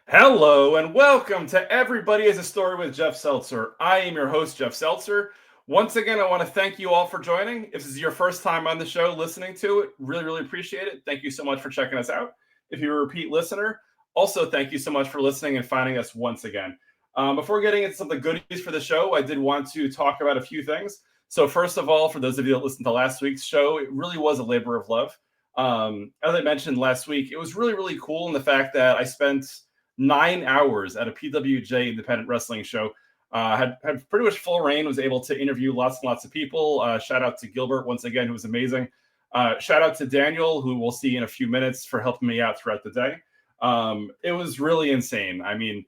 Hello and welcome to Everybody Has a Story with Jeff Seltzer. I am your host, Jeff Seltzer. Once again, I want to thank you all for joining. If this is your first time on the show listening to it, really appreciate it. Thank you so much for checking us out. If you're a repeat listener, also thank you so much for listening and finding us once again. Before getting into some of the goodies for the show, I did want to talk about a few things. So first of all, for those of you that listened to last week's show, it really was a labor of love. As I mentioned last week, it was really cool in the fact that I spent 9 hours at a PWJ independent wrestling show. Had pretty much full reign, was able to interview lots and lots of people. Shout out to Gilbert once again, who was amazing. Shout out to Daniel, who we'll see in a few minutes, for helping me out throughout the day. It was really insane. I mean,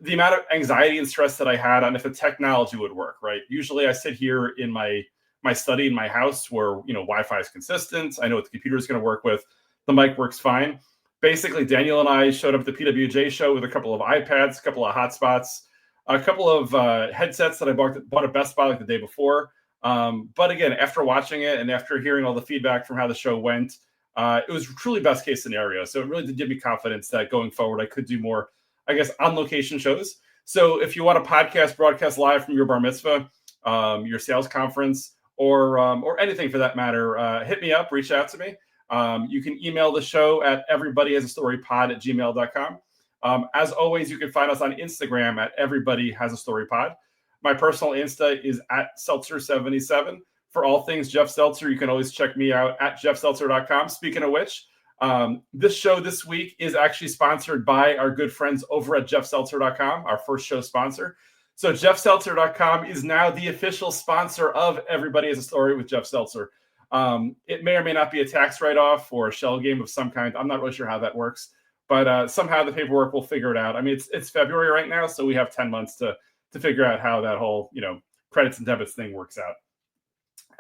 the amount of anxiety and stress that I had on if the technology would work, right? Usually I sit here in my study in my house where, Wi-Fi is consistent. I know what the computer is going to work with. The mic works fine. Basically, Daniel and I showed up at the PWJ show with a couple of iPads, a couple of hotspots, a couple of headsets that I bought at Best Buy like the day before. But again, after watching it and after hearing all the feedback from how the show went, it was truly best case scenario. So it really did give me confidence that going forward, I could do more, I guess, on location shows. So if you want a podcast broadcast live from your bar mitzvah, your sales conference, or anything for that matter, hit me up, reach out to me. You can email the show at everybodyhasastorypod@gmail.com. As always, you can find us on Instagram at everybodyhasastorypod. My personal Insta is at Seltzer77. For all things Jeff Seltzer, you can always check me out at jeffseltzer.com. Speaking of which, this show this week is actually sponsored by our good friends over at jeffseltzer.com, our first show sponsor. So jeffseltzer.com is now the official sponsor of Everybody Has a Story with Jeff Seltzer. It may or may not be a tax write-off or a shell game of some kind. I'm not really sure how that works, but somehow the paperwork will figure it out. I mean, it's February right now, so we have 10 months to figure out how that whole, credits and debits thing works out.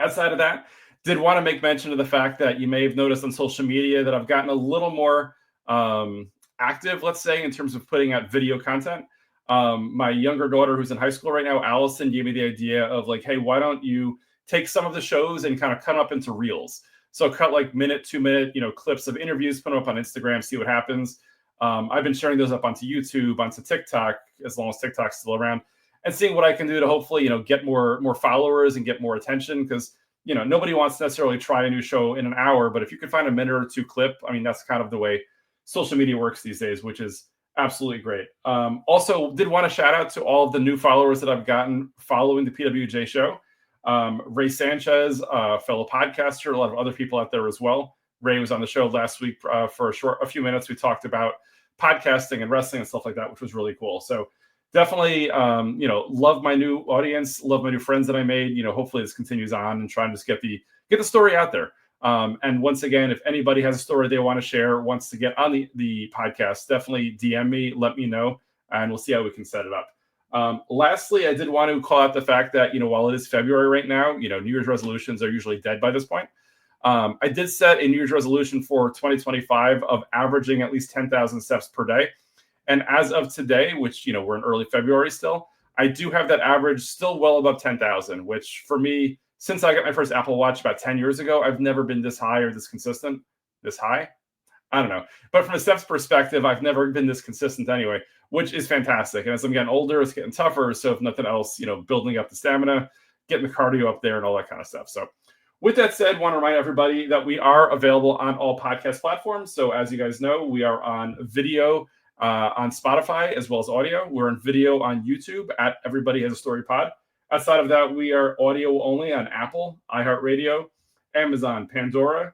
Outside of that, did want to make mention of the fact that you may have noticed on social media that I've gotten a little more active, let's say, in terms of putting out video content. My younger daughter, who's in high school right now, Allison, gave me the idea of like, hey, why don't you take some of the shows and kind of cut them up into reels? So cut like minute, 2 minute, clips of interviews, put them up on Instagram, see what happens. I've been sharing those up onto YouTube, onto TikTok, as long as TikTok's still around, and seeing what I can do to hopefully, get more followers and get more attention. Because, nobody wants to necessarily try a new show in an hour, but if you could find a minute or two clip, I mean, that's kind of the way social media works these days, which is absolutely great. Also, did want to shout out to all of the new followers that I've gotten following the PWJ show. Ray Sanchez, fellow podcaster, a lot of other people out there as well. Ray was on the show last week for a few minutes. We talked about podcasting and wrestling and stuff like that, which was really cool. So definitely, love my new audience, love my new friends that I made. Hopefully this continues on and trying to just get the story out there. And once again, if anybody has a story they want to share, wants to get on the podcast, definitely DM me, let me know, and we'll see how we can set it up. Lastly, I did want to call out the fact that, while it is February right now, New Year's resolutions are usually dead by this point. I did set a New Year's resolution for 2025 of averaging at least 10,000 steps per day. And as of today, which, we're in early February still, I do have that average still well above 10,000, which for me, since I got my first Apple Watch about 10 years ago, I've never been this high or this consistent. This high? I don't know. But from a steps perspective, I've never been this consistent anyway, which is fantastic. And as I'm getting older, it's getting tougher. So if nothing else, building up the stamina, getting the cardio up there and all that kind of stuff. So with that said, want to remind everybody that we are available on all podcast platforms. So as you guys know, we are on video on Spotify as well as audio. We're on video on YouTube at Everybody Has a Story Pod. Outside of that, we are audio only on Apple, iHeartRadio, Amazon, Pandora,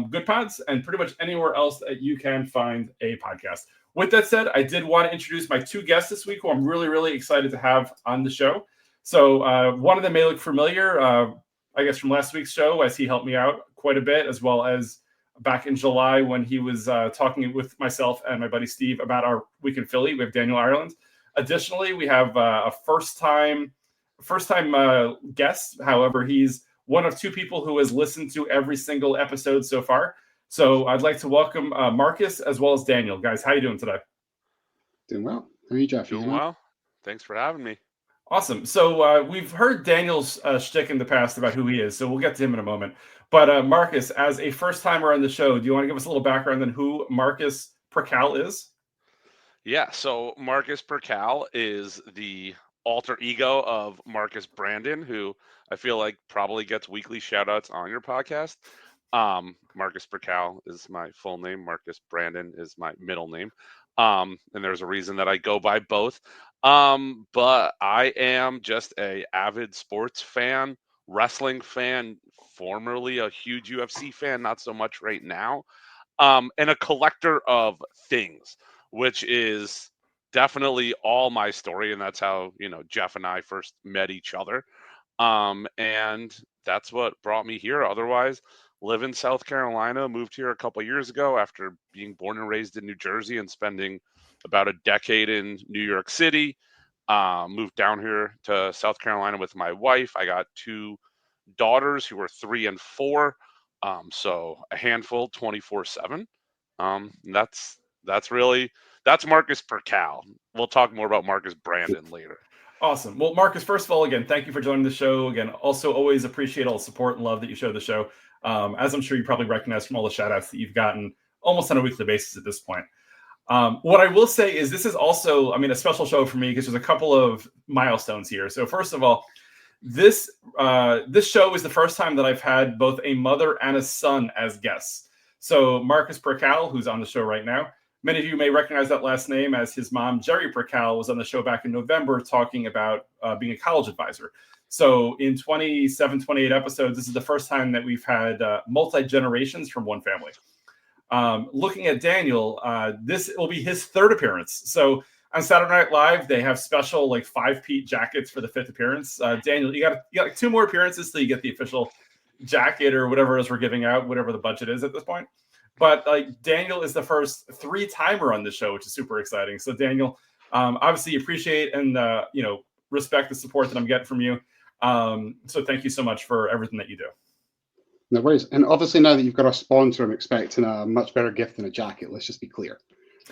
Good Pods, and pretty much anywhere else that you can find a podcast. With that said, I did want to introduce my two guests this week who I'm really excited to have on the show. So one of them may look familiar, I guess, from last week's show, as he helped me out quite a bit, as well as back in July when he was talking with myself and my buddy Steve about our week in Philly. We have Daniel Ireland. Additionally, we have a first-time guest. However, he's one of two people who has listened to every single episode so far. So I'd like to welcome Marcus as well as Daniel. Guys, how you doing today? Doing well. How are you, Jeff? Doing well. Thanks for having me. Awesome. So we've heard Daniel's shtick in the past about who he is, so we'll get to him in a moment. But Marcus, as a first-timer on the show, do you want to give us a little background on who Marcus Perkal is? Yeah, so Marcus Perkal is the alter ego of Marcus Brandon, who I feel like probably gets weekly shout outs on your podcast. Marcus Perkal is my full name. Marcus Brandon is my middle name. And there's a reason that I go by both. But I am just a avid sports fan, wrestling fan, formerly a huge UFC fan, not so much right now. And a collector of things, which is definitely all my story. And that's how, Jeff and I first met each other. And that's what brought me here. Otherwise, live in South Carolina, moved here a couple years ago after being born and raised in New Jersey and spending about a decade in New York City. Moved down here to South Carolina with my wife. I got two daughters who are 3 and 4. So a handful 24/7. That's that's Marcus Perkal. We'll talk more about Marcus Brandon later. Awesome. Well, Marcus, first of all, again, thank you for joining the show. Again, also always appreciate all the support and love that you show the show. As I'm sure you probably recognize from all the shout outs that you've gotten almost on a weekly basis at this point. What I will say is this is also, a special show for me because there's a couple of milestones here. So first of all, this show is the first time that I've had both a mother and a son as guests. So Marcus Perkal, who's on the show right now, many of you may recognize that last name as his mom, Jerry Perkal, was on the show back in November talking about being a college advisor. So in 27, 28 episodes, this is the first time that we've had multi-generations from one family. Looking at Daniel, this will be his third appearance. So on Saturday Night Live, they have special 5-peat jackets for the fifth appearance. Daniel, you got 2 more appearances till you get the official jacket or whatever it is we're giving out, whatever the budget is at this point. But Daniel is the first 3-timer on the show, which is super exciting. So Daniel, obviously appreciate and respect the support that I'm getting from you. So thank you so much for everything that you do. No worries. And obviously now that you've got a sponsor, I'm expecting a much better gift than a jacket. Let's just be clear.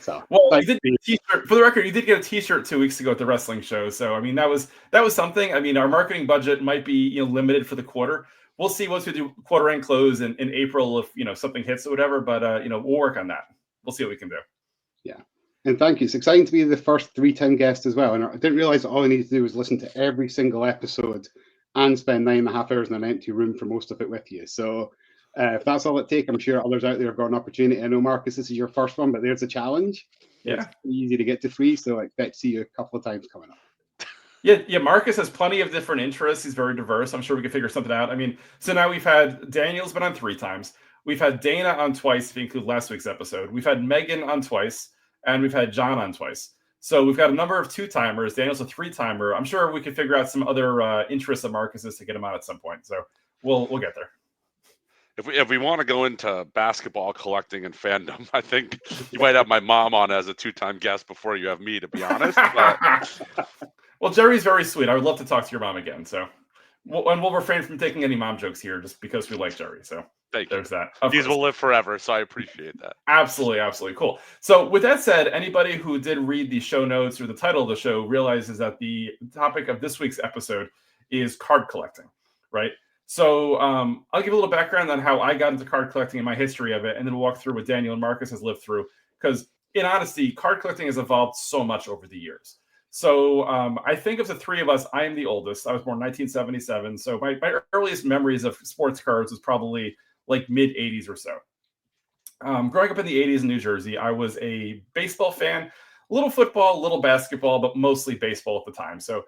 So, well, you did get a t-shirt. For the record, you did get a t-shirt 2 weeks ago at the wrestling show. So that was something. Our marketing budget might be limited for the quarter. We'll see once we do quarter end close in April if something hits or whatever. But we'll work on that. We'll see what we can do. Yeah. And thank you. It's exciting to be the first 3-time guest as well. And I didn't realize that all I needed to do was listen to every single episode and spend 9.5 hours in an empty room for most of it with you. So if that's all it takes, I'm sure others out there have got an opportunity. I know, Marcus, this is your first one, but there's a challenge. Yeah. It's easy to get to 3, so I expect to see you a couple of times coming up. Yeah. Marcus has plenty of different interests. He's very diverse. I'm sure we can figure something out. So now we've had Daniel's been on 3 times. We've had Dana on twice, if you include last week's episode. We've had Megan on twice, and we've had John on twice. So we've got a number of 2-timers. Daniel's a 3-timer. I'm sure we can figure out some other interests of Marcus's to get him on at some point. So we'll get there. If we want to go into basketball collecting and fandom, I think you might have my mom on as a 2-time guest before you have me, to be honest. But... Well, Jerry's very sweet. I would love to talk to your mom again. So, we'll refrain from taking any mom jokes here just because we like Jerry. So there's that. These will live forever, so I appreciate that. Absolutely. Cool. So with that said, anybody who did read the show notes or the title of the show realizes that the topic of this week's episode is card collecting, right? So I'll give a little background on how I got into card collecting and my history of it, and then we'll walk through what Daniel and Marcus has lived through. Because in honesty, card collecting has evolved so much over the years. So I think of the 3 of us, I am the oldest. I was born in 1977. So my earliest memories of sports cards was probably mid 80s or so. Growing up in the 80s in New Jersey, I was a baseball fan, a little football, a little basketball, but mostly baseball at the time. So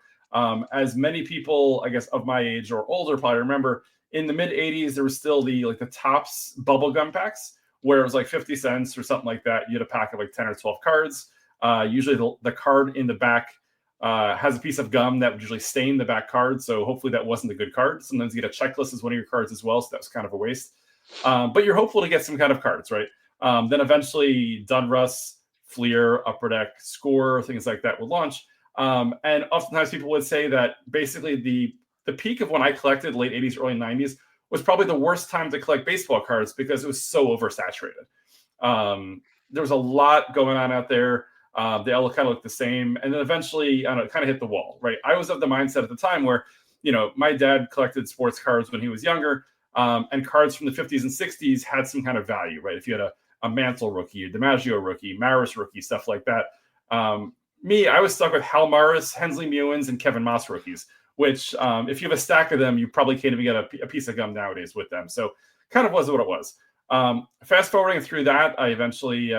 as many people, I guess, of my age or older probably remember, in the mid 80s, there was still the Topps bubblegum packs where it was 50 cents or something like that. You had a pack of 10 or 12 cards. Usually the card in the back has a piece of gum that would usually stain the back card. So hopefully that wasn't a good card. Sometimes you get a checklist as one of your cards as well. So that was kind of a waste. But you're hopeful to get some kind of cards, right? Then eventually Donruss, Fleer, Upper Deck, Score, things like that would launch. And oftentimes people would say that basically the peak of when I collected, late 80s, early 90s, was probably the worst time to collect baseball cards because it was so oversaturated. There was a lot going on out there. They all kind of looked the same. And then eventually, I don't know, it kind of hit the wall, right? I was of the mindset at the time where, my dad collected sports cards when he was younger. And cards from the 50s and 60s had some kind of value, right? If you had a Mantle rookie, a DiMaggio rookie, Maris rookie, stuff like that. I was stuck with Hal Morris, Hensley Mewins, and Kevin Moss rookies, which if you have a stack of them, you probably can't even get a piece of gum nowadays with them. So kind of was what it was. Fast forwarding through that, I eventually,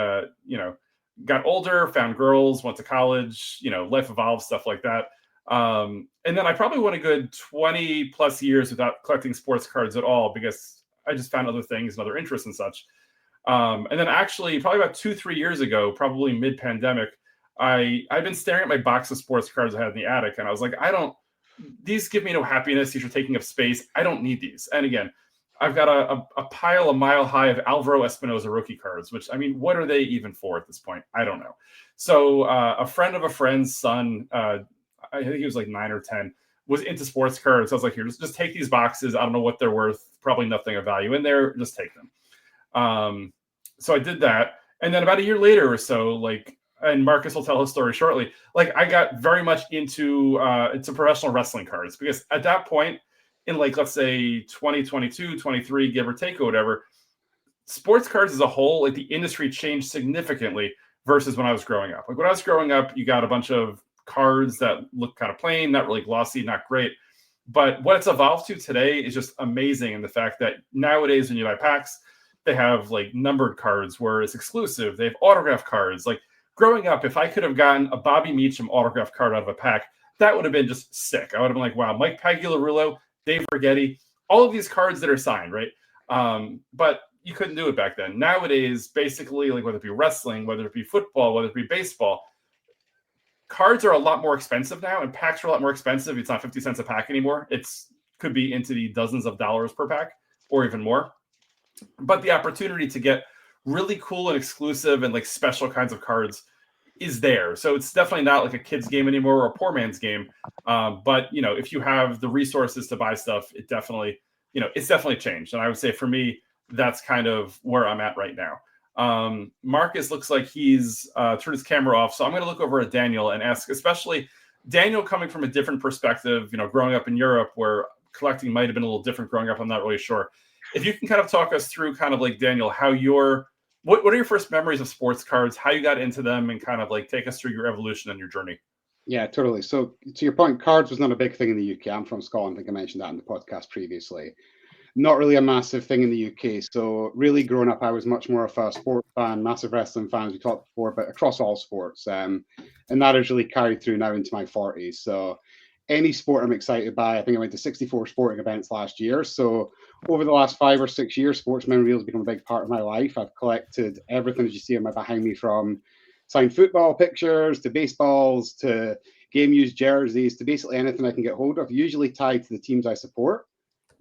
got older, found girls, went to college, life evolved, stuff like that. And then I probably went a good 20 plus years without collecting sports cards at all because I just found other things and other interests and such. And then actually probably about 2-3 years ago, probably mid-pandemic, I've been staring at my box of sports cards I had in the attic, and I was like, these give me no happiness. These are taking up space. I don't need these. And again, I've got a pile a mile high of Alvaro Espinosa rookie cards, which, I mean, what are they even for at this point? I don't know. So a friend of a friend's son, I think he was like 9 or 10, was into sports cards. I was like, here, just take these boxes. I don't know what they're worth. Probably nothing of value in there. Just take them. So I did that. And then about a year later or so, and Marcus will tell his story shortly, I got very much into professional wrestling cards because at that point, in let's say 2022, 23, give or take or whatever, sports cards as a whole, the industry changed significantly versus when I was growing up. When I was growing up, you got a bunch of cards that look kind of plain, not really glossy, not great. But what it's evolved to today is just amazing. And the fact that nowadays when you buy packs, they have numbered cards where it's exclusive. They have autograph cards. Growing up, if I could have gotten a Bobby Meacham autograph card out of a pack, that would have been just sick. I would have been like, wow, Mike Pagliarulo, Dave Rigetti, all of these cards that are signed, right? But you couldn't do it back then. Nowadays, basically, whether it be wrestling, whether it be football, whether it be baseball, cards are a lot more expensive now, and packs are a lot more expensive. It's not 50 cents a pack anymore. It's could be into the dozens of dollars per pack or even more. But the opportunity to get really cool and exclusive and special kinds of cards is there. So it's definitely not a kid's game anymore or a poor man's game. But if you have the resources to buy stuff, it definitely, it's definitely changed. And I would say for me, that's kind of where I'm at right now. Marcus looks like he's turned his camera off. So I'm going to look over at Daniel and ask, especially Daniel coming from a different perspective, growing up in Europe where collecting might've been a little different growing up. I'm not really sure. If you can kind of talk us through kind of Daniel, how what are your first memories of sports cards, how you got into them, and kind of take us through your evolution and your journey. Yeah, totally. So to your point, cards was not a big thing in the UK. I'm from Scotland. I think I mentioned that in the podcast previously. Not really a massive thing in the UK. So really growing up, I was much more of a sports fan, massive wrestling fan, as we talked before, but across all sports. And that has really carried through now into my 40s. So any sport I'm excited by. I think I went to 64 sporting events last year. So over the last 5 or 6 years, sports memorabilia has become a big part of my life. I've collected everything, as you see behind me, from signed football pictures to baseballs to game used jerseys to basically anything I can get hold of, usually tied to the teams I support.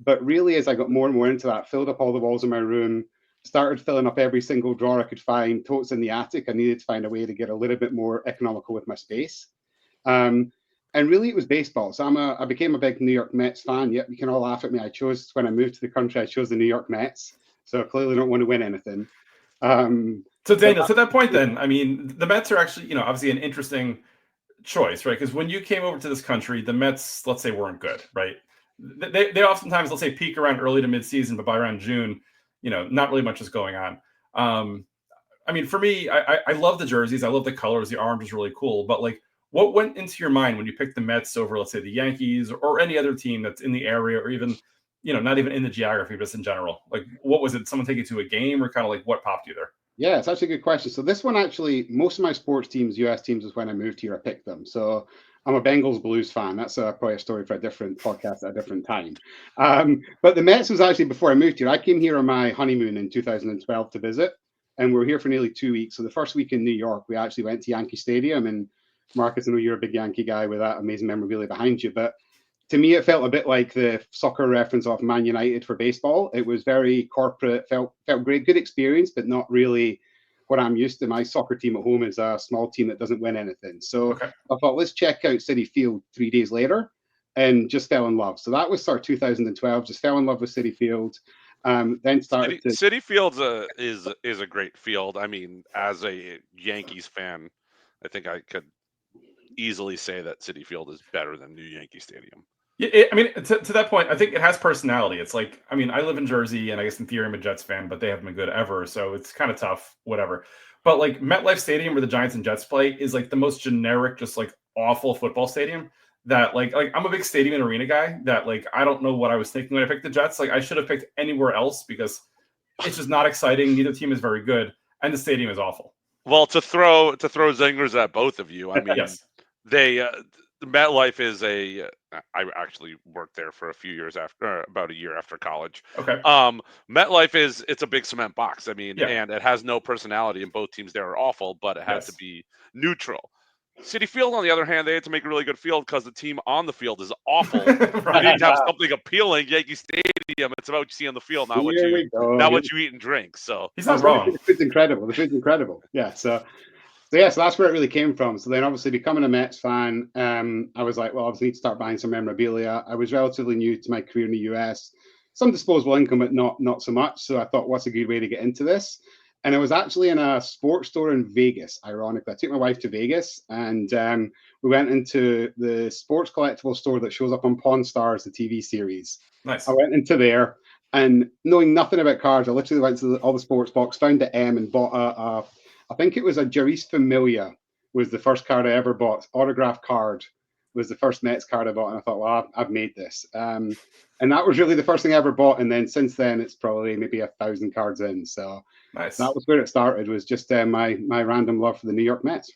But really, as I got more and more into that, filled up all the walls in my room, started filling up every single drawer I could find, totes in the attic. I needed to find a way to get a little bit more economical with my space. And really, it was baseball. So I became a big New York Mets fan. Yep, you can all laugh at me. When I moved to the country, I chose the New York Mets. So I clearly don't want to win anything. So Daniel, to that point then, I mean, the Mets are actually, obviously an interesting choice, right? Because when you came over to this country, the Mets, let's say, weren't good, right? They oftentimes, let's say, peak around early to mid-season, but by around June, not really much is going on. I mean, for me, I love the jerseys. I love the colors. The orange is really cool. But what went into your mind when you picked the Mets over, let's say, the Yankees or any other team that's in the area, or even, not even in the geography, but just in general? What was it? Someone take you to a game, or kind of what popped you there? Yeah, it's actually a good question. So this one, actually, most of my sports teams, US teams, is when I moved here, I picked them. So I'm a Bengals Blues fan. That's probably a story for a different podcast at a different time. But the Mets was actually before I moved here. I came here on my honeymoon in 2012 to visit, and we were here for nearly 2 weeks. So the first week in New York, we actually went to Yankee Stadium. And Marcus, I know you're a big Yankee guy with that amazing memorabilia behind you, but to me, it felt a bit like the soccer reference of Man United for baseball. It was very corporate, felt great, good experience, but not really what I'm used to. My soccer team at home is a small team that doesn't win anything. So okay. I thought, let's check out Citi Field 3 days later, and just fell in love. So that was sort of 2012, just fell in love with Citi Field. Then started Citi Field is a great field. I mean, as a Yankees fan, I think I could easily say that Citi Field is better than New Yankee Stadium. Yeah, I mean, to that point, I think it has personality. It's I mean, I live in Jersey, and I guess in theory I'm a Jets fan, but they haven't been good ever, so it's kind of tough, whatever. But like MetLife Stadium, where the Giants and Jets play, is like the most generic, just like awful football stadium. That like I'm a big stadium and arena guy. That like I don't know what I was thinking when I picked the Jets. Like I should have picked anywhere else because it's just not exciting. Neither team is very good, and the stadium is awful. Well, to throw zingers at both of you, I mean, Yes. they MetLife is a. I actually worked there for a few years after, about a year after college. Okay. MetLife it's a big cement box. I mean, Yeah. and it has no personality, and both teams there are awful, but it had Yes. to be neutral. City Field, on the other hand, they had to make a really good field because the team on the field is awful. Right. They need to have something appealing. Yankee Stadium, it's about what you see on the field, not what Here you we go. not what you eat and drink. So He's I not was going to wrong. say the food's incredible. The food's incredible. Yeah. So that's where it really came from. So then, obviously, becoming a Mets fan, I was like, well, obviously, need to start buying some memorabilia. I was relatively new to my career in the US, some disposable income, but not so much. So I thought, what's a good way to get into this? And it was actually in a sports store in Vegas. Ironically, I took my wife to Vegas, and we went into the sports collectible store that shows up on Pawn Stars, the TV series. Nice. I went into there, and knowing nothing about cards, I literally went to all the sports box, found the M, and bought I think it was a Jeurys Familia was the first card I ever bought. Autograph card was the first Mets card I bought, and I thought, well, I've made this. And that was really the first thing I ever bought. And then since then, it's probably maybe 1,000 cards in. So Nice. that was where it started. Was just my random love for the New York Mets.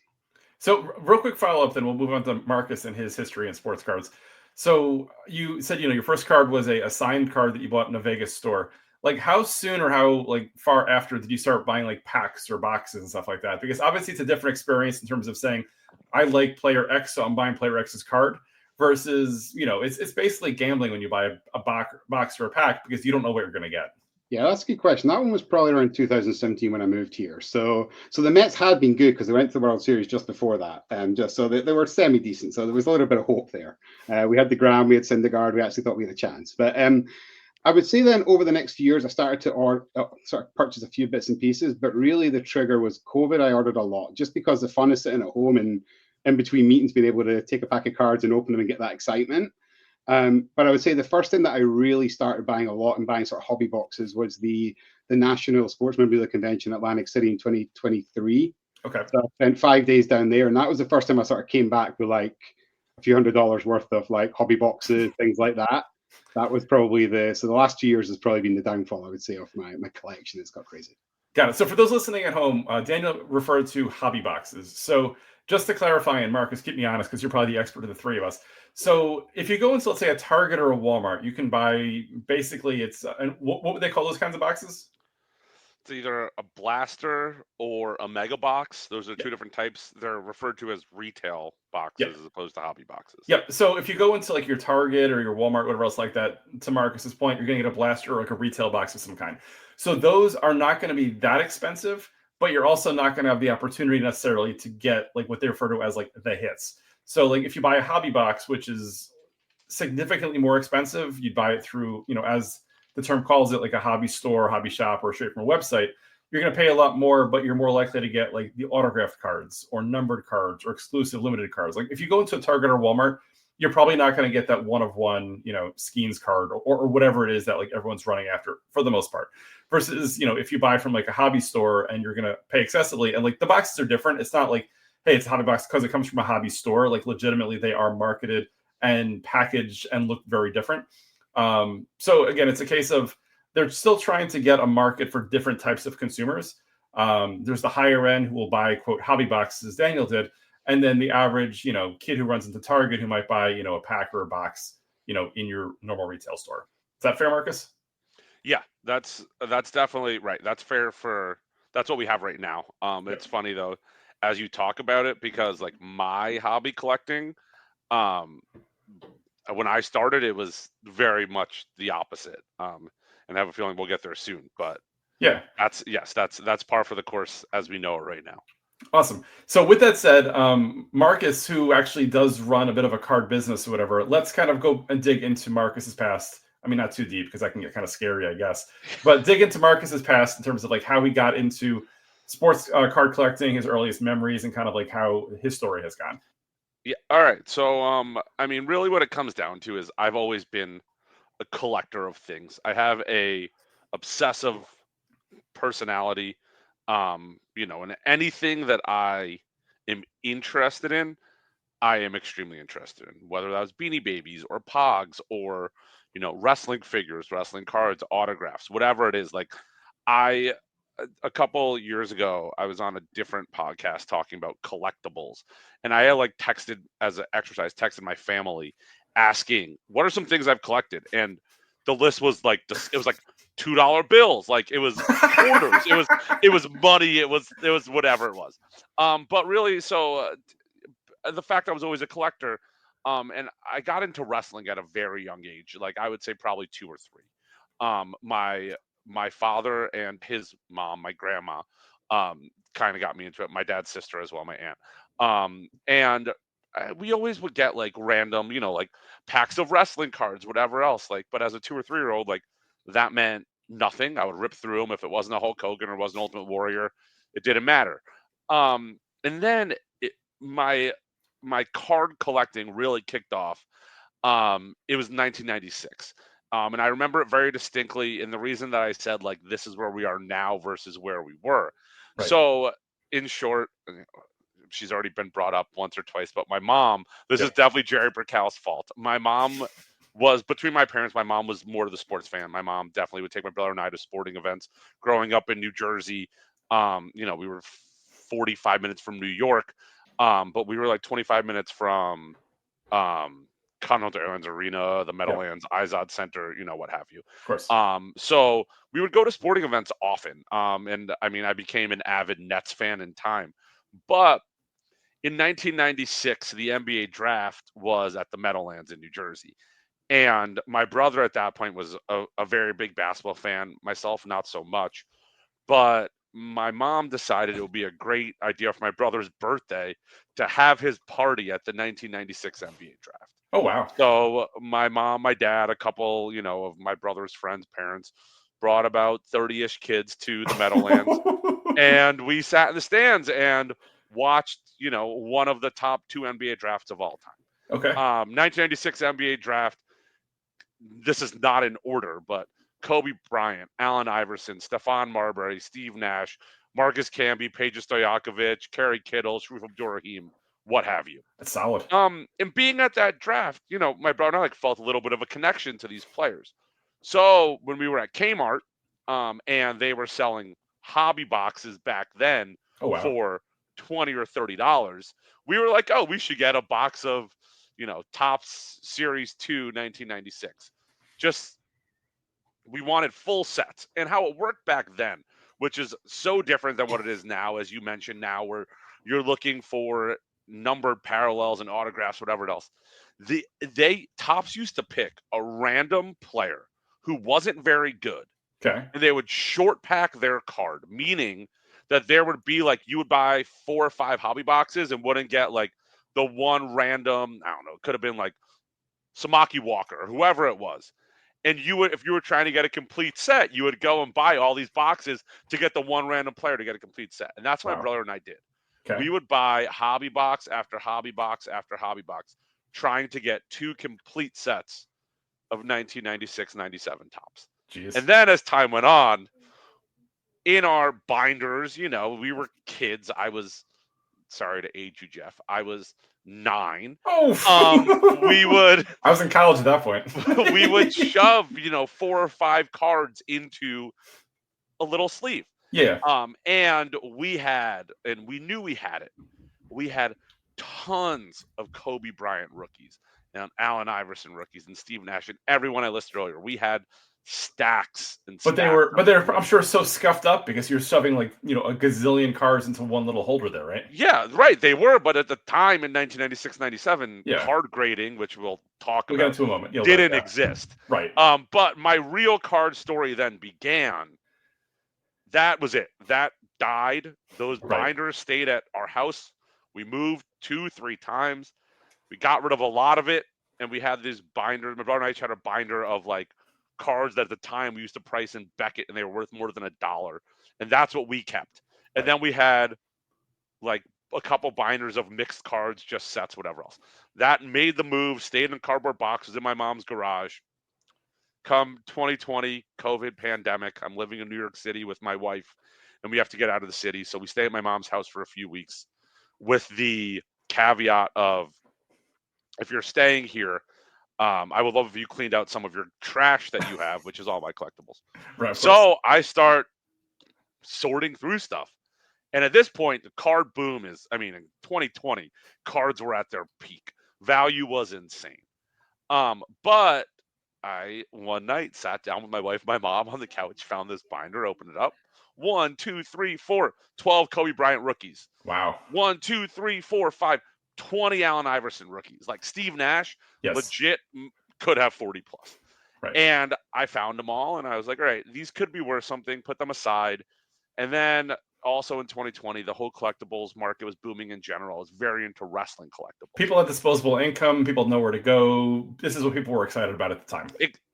So real quick follow up, then we'll move on to Marcus and his history in sports cards. So you said your first card was a signed card that you bought in a Vegas store. Like how soon or how like far after did you start buying like packs or boxes and stuff like that? Because obviously it's a different experience in terms of saying I like player X, so I'm buying player X's card versus it's basically gambling when you buy a box or a pack because you don't know what you're going to get. Yeah, that's a good question. That one was probably around 2017 when I moved here. So the Mets had been good because they went to the World Series just before that, and just so they were semi decent. So there was a little bit of hope there. We had the Graham, we had Syndergaard. We actually thought we had a chance. But I would say then over the next few years, I started to sort of purchase a few bits and pieces. But really, the trigger was COVID. I ordered a lot just because the fun of sitting at home and in between meetings, being able to take a pack of cards and open them and get that excitement. But I would say the first thing that I really started buying a lot and buying sort of hobby boxes was the National Sports Memorabilia Convention, Atlantic City in 2023. Okay. So I spent 5 days down there, and that was the first time I sort of came back with like a few $100s worth of like hobby boxes, things like that. That was probably the last 2 years has probably been the downfall, I would say, of my collection. It's got crazy. Got it. So for those listening at home, Daniel referred to hobby boxes. So just to clarify, and Marcus, keep me honest because you're probably the expert of the three of us. So if you go into, let's say, a Target or a Walmart, you can buy basically and what would they call those kinds of boxes? it's either a blaster or a mega box. Those are two different types. They're referred to as retail boxes as opposed to hobby boxes. Yep. So if you go into like your Target or your Walmart, whatever else like that, to Marcus's point, you're going to get a blaster or like a retail box of some kind. So those are not going to be that expensive, but you're also not going to have the opportunity necessarily to get like what they refer to as like the hits. So like if you buy a hobby box, which is significantly more expensive, you'd buy it through, as the term calls it, like a hobby store, hobby shop, or straight from a website. You're going to pay a lot more, but you're more likely to get like the autographed cards or numbered cards or exclusive limited cards. Like if you go into a Target or Walmart, you're probably not going to get that one of one, Skeens card or whatever it is that like everyone's running after for the most part. Versus, if you buy from like a hobby store and you're going to pay excessively and like the boxes are different. It's not like, hey, it's a hobby box because it comes from a hobby store. Like legitimately they are marketed and packaged and look very different. So again, it's a case of they're still trying to get a market for different types of consumers. There's the higher end who will buy, quote, hobby boxes, as Daniel did. And then the average, kid who runs into Target who might buy, a pack or a box, in your normal retail store. Is that fair, Marcus? Yeah, that's definitely right. That's fair that's what we have right now. It's funny though, as you talk about it, because like my hobby collecting, when I started, it was very much the opposite. And I have a feeling we'll get there soon. But yeah, that's par for the course as we know it right now. Awesome. So with that said, Marcus, who actually does run a bit of a card business or whatever, let's kind of go and dig into Marcus's past. I mean, not too deep because that can get kind of scary, I guess. But dig into Marcus's past in terms of like how he got into sports card collecting, his earliest memories, and kind of like how his story has gone. Yeah. All right. So, I mean, really, what it comes down to is I've always been a collector of things. I have a obsessive personality. And anything that I am interested in, I am extremely interested in, whether that was Beanie Babies or Pogs or, wrestling figures, wrestling cards, autographs, whatever it is. Like, I, a couple years ago, I was on a different podcast talking about collectibles, and I had texted as an exercise, texted my family asking, what are some things I've collected? And the list was it was like $2 bills, like it was quarters, it was money, it was whatever it was. But really, so the fact I was always a collector, and I got into wrestling at a very young age, like I would say probably 2 or 3. My father and his mom, my grandma, kind of got me into it. My dad's sister as well, my aunt, and we always would get random, packs of wrestling cards, whatever else. But as a 2 or 3 year old, that meant nothing. I would rip through them if it wasn't a Hulk Hogan or wasn't Ultimate Warrior. It didn't matter. And then my my card collecting really kicked off. It was 1996. And I remember it very distinctly. And the reason that I said this is where we are now versus where we were. Right. So in short, she's already been brought up once or twice, but my mom, this is definitely Jerry Perkal's fault. My mom was, between my parents, my mom was more of the sports fan. My mom definitely would take my brother and I to sporting events. Growing up in New Jersey, we were 45 minutes from New York, but we were 25 minutes from Continental Airlines Arena, the Meadowlands, Izod Center, what have you. Of course. So we would go to sporting events often. And I mean, I became an avid Nets fan in time. But in 1996, the NBA draft was at the Meadowlands in New Jersey. And my brother at that point was a very big basketball fan. Myself, not so much. But my mom decided it would be a great idea for my brother's birthday to have his party at the 1996 NBA draft. Oh, wow. So my mom, my dad, a couple, of my brother's friends' parents brought about 30-ish kids to the Meadowlands. And we sat in the stands and watched, one of the top 2 NBA drafts of all time. Okay. 1996 NBA draft. This is not in order, but Kobe Bryant, Allen Iverson, Stephon Marbury, Steve Nash, Marcus Camby, Peja Stojakovic, Kerry Kittle, Sharif Abdur-Rahim, what have you. That's solid. And being at that draft, my brother and I felt a little bit of a connection to these players. So when we were at Kmart, and they were selling hobby boxes back then for $20 or $30, we were like, oh, we should get a box of, Topps Series 2 1996. Just, we wanted full sets. And how it worked back then, which is so different than what it is now, as you mentioned, now where you're looking for numbered parallels and autographs, whatever else. Topps used to pick a random player who wasn't very good. Okay. And they would short pack their card, meaning that there would be you would buy 4 or 5 hobby boxes and wouldn't get the one random, I don't know, it could have been Samaki Walker or whoever it was. And you would, if you were trying to get a complete set, you would go and buy all these boxes to get the one random player to get a complete set. And that's what my brother and I did. Okay. We would buy hobby box after hobby box after hobby box, trying to get 2 complete sets of 1996-97 Topps. Jeez. And then as time went on, in our binders, we were kids. I was, sorry to age you, Jeff, I was 9. Oh, we would. I was in college at that point. We would shove, 4 or 5 cards into a little sleeve. Yeah. And we knew we had it. We had tons of Kobe Bryant rookies and Allen Iverson rookies and Steve Nash and everyone I listed earlier. We had stacks and but they're I'm sure so scuffed up because you're shoving a gazillion cards into one little holder there, right? Yeah, right. They were, but at the time in 1996-97, Yeah. card grading, which we'll talk We'll about, get into a moment. didn't exist. Right. But my real card story then began. That was it. That died. Those binders stayed at our house. We moved 2-3 times. We got rid of a lot of it, and we had these binders. My brother and I each had a binder of cards that at the time we used to price in Beckett, and they were worth more than $1, and that's what we kept. And then we had a couple binders of mixed cards, just sets, whatever else. That made the move. Stayed in cardboard boxes in my mom's garage. Come 2020, COVID pandemic, I'm living in New York City with my wife, and we have to get out of the city. So we stay at my mom's house for a few weeks with the caveat of, if you're staying here, I would love if you cleaned out some of your trash that you have, which is all my collectibles. Right, of course. So I start sorting through stuff. And at this point, the card boom in 2020, cards were at their peak. Value was insane. But I, one night, sat down with my wife, my mom on the couch, found this binder, opened it up. 1, 2, 3, 4, 12 Kobe Bryant rookies. Wow. 1, 2, 3, 4, 5, 20 Allen Iverson rookies. Like Steve Nash, Yes. legit could have 40 plus. Right. And I found them all, and I was like, all right, these could be worth something. Put them aside. And then also in 2020, the whole collectibles market was booming in general. I was very into wrestling collectibles. People had disposable income. People know where to go. This is what people were excited about at the time.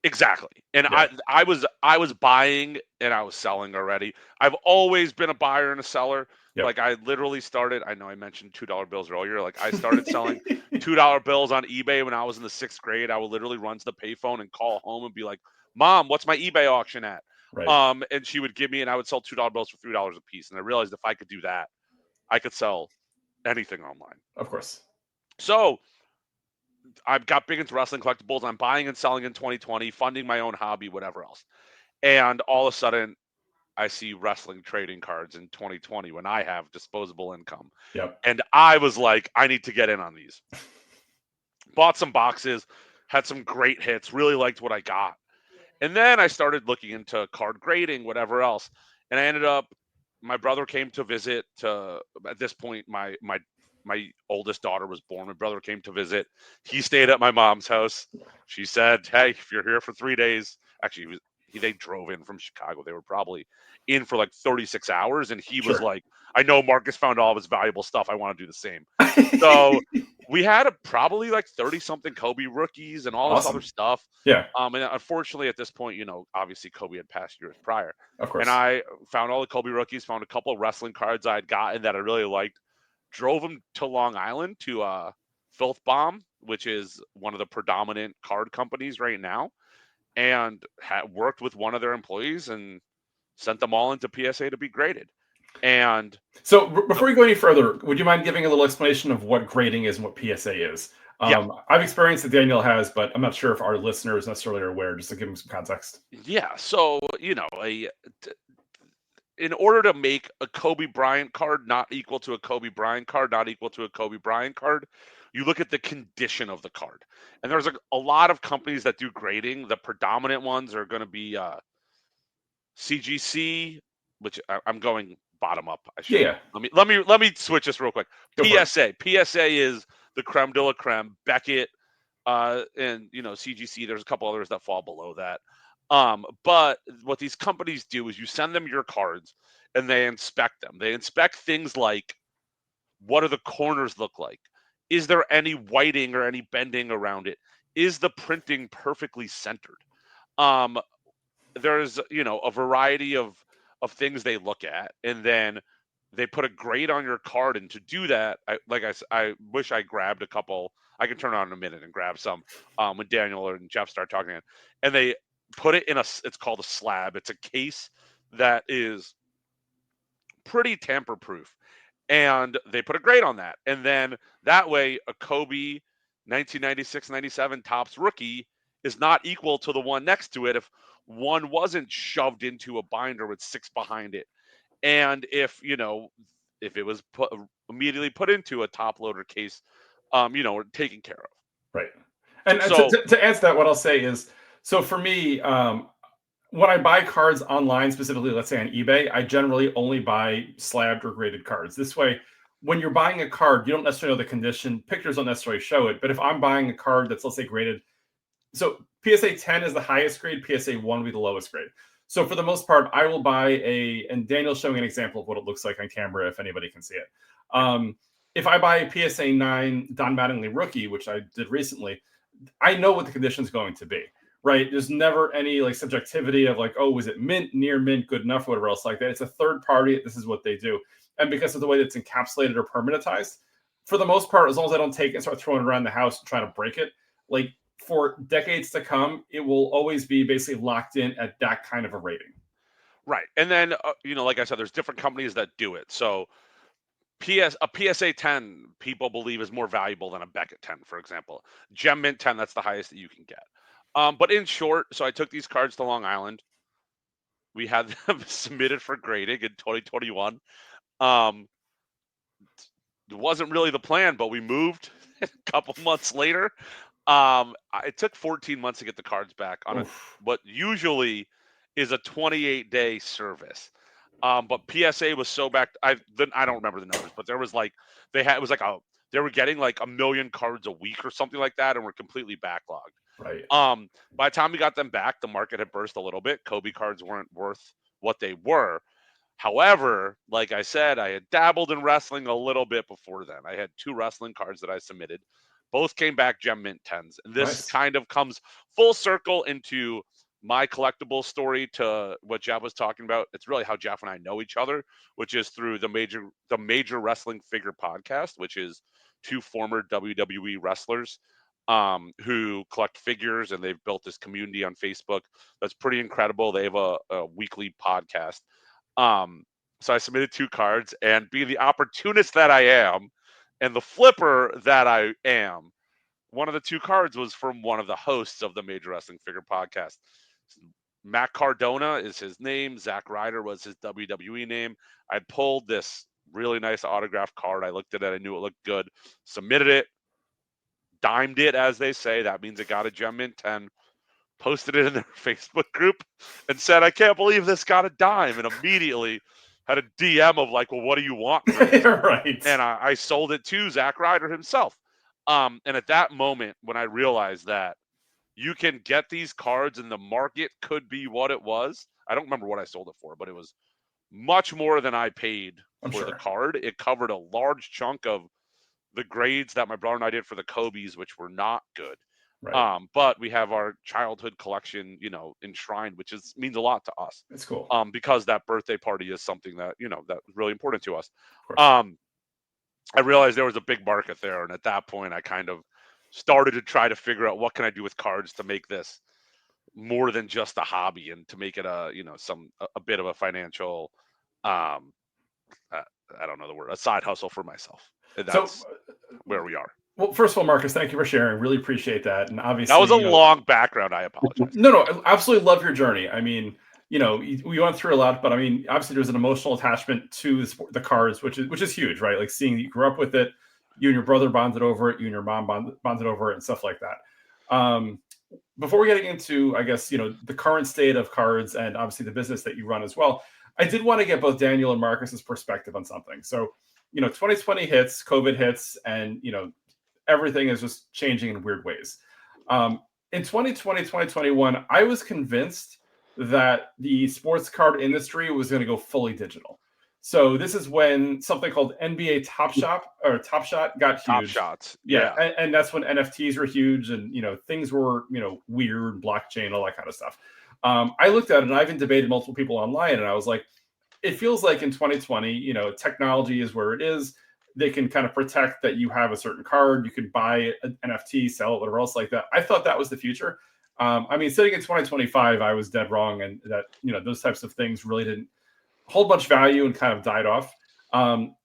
Exactly. And Yeah. I was buying and I was selling already. I've always been a buyer and a seller. Yep. Like, I literally started, I know I mentioned $2 bills earlier. Like, I started selling $2 bills on eBay when I was in the 6th grade. I would literally run to the payphone and call home and be like, Mom, what's my eBay auction at? Right. And she would give me, and I would sell $2 bills for $3 a piece. And I realized if I could do that, I could sell anything online. Of course. So I've got big into wrestling collectibles. I'm buying and selling in 2020, funding my own hobby, whatever else. And all of a sudden, I see wrestling trading cards in 2020 when I have disposable income. Yep. And I was like, I need to get in on these. Bought some boxes, had some great hits, really liked what I got. And then I started looking into card grading, whatever else. And I ended up, my brother came to visit. At this point, my oldest daughter was born. My brother came to visit. He stayed at my mom's house. She said, hey, if you're here for 3 days, actually, they drove in from Chicago. They were probably in for like 36 hours. And he was like, I know Marcus found all of his valuable stuff. I want to do the same. So we had probably like 30-something Kobe rookies and all this other stuff. Yeah. And unfortunately, at this point, obviously Kobe had passed years prior. Of course. And I found all the Kobe rookies, found a couple of wrestling cards I had gotten that I really liked, drove them to Long Island to Filth Bomb, which is one of the predominant card companies right now, and worked with one of their employees and sent them all into PSA to be graded. And so before you go any further, would you mind giving a little explanation of what grading is and what PSA is? Yeah. I've experienced that Daniel has, but I'm not sure if our listeners necessarily are aware, just to give them some context. Yeah. So, in order to make a Kobe Bryant card not equal to a Kobe Bryant card, not equal to a Kobe Bryant card, you look at the condition of the card. And there's a lot of companies that do grading. The predominant ones are going to be CGC, which I'm going bottom up. Yeah. Let me switch this real quick. Go PSA is the creme de la creme. Beckett, and CGC. There's a couple others that fall below that. But what these companies do is you send them your cards and they inspect them. They inspect things like, what do the corners look like? Is there any whiting or any bending around it? Is the printing perfectly centered? There's a variety of things they look at, and then they put a grade on your card. And to do that, I wish I grabbed a couple. I can turn on in a minute and grab some when Daniel and Jeff start talking. And they put it in it's called a slab. It's a case that is pretty tamper proof. And they put a grade on that. And then that way, a Kobe 1996-97 Topps rookie is not equal to the one next to it if one wasn't shoved into a binder with 6 behind it. And if it was immediately put into a top loader case, taken care of. Right. And so, to answer that, what I'll say is, so for me, when I buy cards online, specifically, let's say on eBay, I generally only buy slabbed or graded cards. This way, when you're buying a card, you don't necessarily know the condition. Pictures don't necessarily show it. But if I'm buying a card that's, let's say, graded, so PSA 10 is the highest grade, PSA 1 would be the lowest grade. So for the most part, I will buy and Daniel's showing an example of what it looks like on camera if anybody can see it. If I buy a PSA 9 Don Mattingly rookie, which I did recently, I know what the condition is going to be. Right. There's never any subjectivity of was it mint, near mint, good enough, whatever else like that. It's a third party. This is what they do. And because of the way that's encapsulated or permanentized, for the most part, as long as I don't take it and start throwing it around the house and trying to break it, for decades to come, it will always be basically locked in at that kind of a rating. Right. And then, like I said, there's different companies that do it. So a PSA 10, people believe is more valuable than a Beckett 10, for example. Gem Mint 10, that's the highest that you can get. But in short, so I took these cards to Long Island. We had them submitted for grading in 2021. It wasn't really the plan, but we moved a couple months later. It took 14 months to get the cards back on what usually is a 28-day service. But PSA was so back. I don't remember the numbers, but there was like they were getting like 1 million cards a week or something like that, and were completely backlogged. Right. By the time we got them back, the market had burst a little bit. Kobe cards weren't worth what they were. However, like I said, I had dabbled in wrestling a little bit before then. I had 2 wrestling cards that I submitted. Both came back Gem Mint 10s. And this kind of comes full circle into my collectible story to what Jeff was talking about. It's really how Jeff and I know each other, which is through the Major Wrestling Figure podcast, which is 2 former WWE wrestlers who collect figures, and they've built this community on Facebook that's pretty incredible. They have a weekly podcast. So I submitted 2 cards, and being the opportunist that I am and the flipper that I am, one of the 2 cards was from one of the hosts of the Major Wrestling Figure podcast. Matt Cardona is his name. Zack Ryder was his WWE name. I pulled this really nice autographed card. I looked at it. I knew it looked good. Submitted it. Dimed it, as they say. That means it got a Gem Mint 10. Posted it in their Facebook group and said, I can't believe this got a dime. And immediately had a DM of like, well, what do you want? Right. And I sold it to Zack Ryder himself. And at that moment, when I realized that you can get these cards and the market could be what it was, I don't remember what I sold it for, but it was much more than I paid for the card. It covered a large chunk of the grades that my brother and I did for the Kobe's, which were not good. Right. But we have our childhood collection, enshrined, which means a lot to us. It's cool. Because that birthday party is something that, that was really important to us. I realized there was a big market there. And at that point, I kind of started to try to figure out what can I do with cards to make this more than just a hobby and to make it a bit of a financial, I don't know the word, a side hustle for myself. And that's where we are. Well, first of all, Marcus, thank you for sharing. Really appreciate that. And obviously, that was a long background. I apologize. No, I absolutely love your journey. I mean, we went through a lot, but I mean, obviously, there's an emotional attachment to the cards, which is huge, right? Like seeing that you grew up with it, you and your brother bonded over it, you and your mom bonded over it, and stuff like that. Before we get into, I guess, the current state of cards and obviously the business that you run as well, I did want to get both Daniel and Marcus's perspective on something. So, 2020 hits, COVID hits, and everything is just changing in weird ways. In 2020, 2021, I was convinced that the sports card industry was going to go fully digital. So this is when something called NBA Top Shot got huge. Top Shots. Yeah. And that's when NFTs were huge and, things were, weird, blockchain, all that kind of stuff. I looked at it and I even debated multiple people online and I was like, it feels like in 2020, technology is where it is. They can kind of protect that you have a certain card. You can buy an NFT, sell it, whatever else like that. I thought that was the future. I mean, sitting in 2025, I was dead wrong. And that, those types of things really didn't hold much value and kind of died off.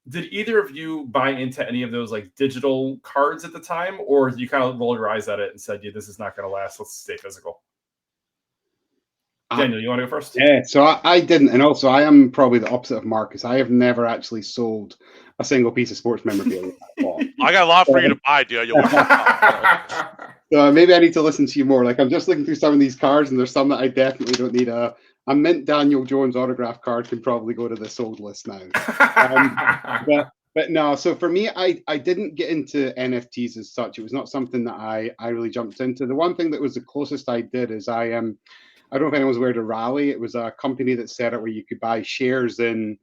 Did either of you buy into any of those like digital cards at the time? Or you kind of rolled your eyes at it and said, yeah, this is not going to last. Let's stay physical. Daniel, you want to go first? Yeah, so I didn't. And also, I am probably the opposite of Marcus. I have never actually sold a single piece of sports memorabilia. I got a lot for you to buy, dude. So maybe I need to listen to you more. Like, I'm just looking through some of these cards, and there's some that I definitely don't need. A mint Daniel Jones autograph card can probably go to the sold list now. But no, so for me, I didn't get into NFTs as such. It was not something that I really jumped into. The one thing that was the closest I did is I don't know if anyone's aware of Rally. It was a company that set up where you could buy shares in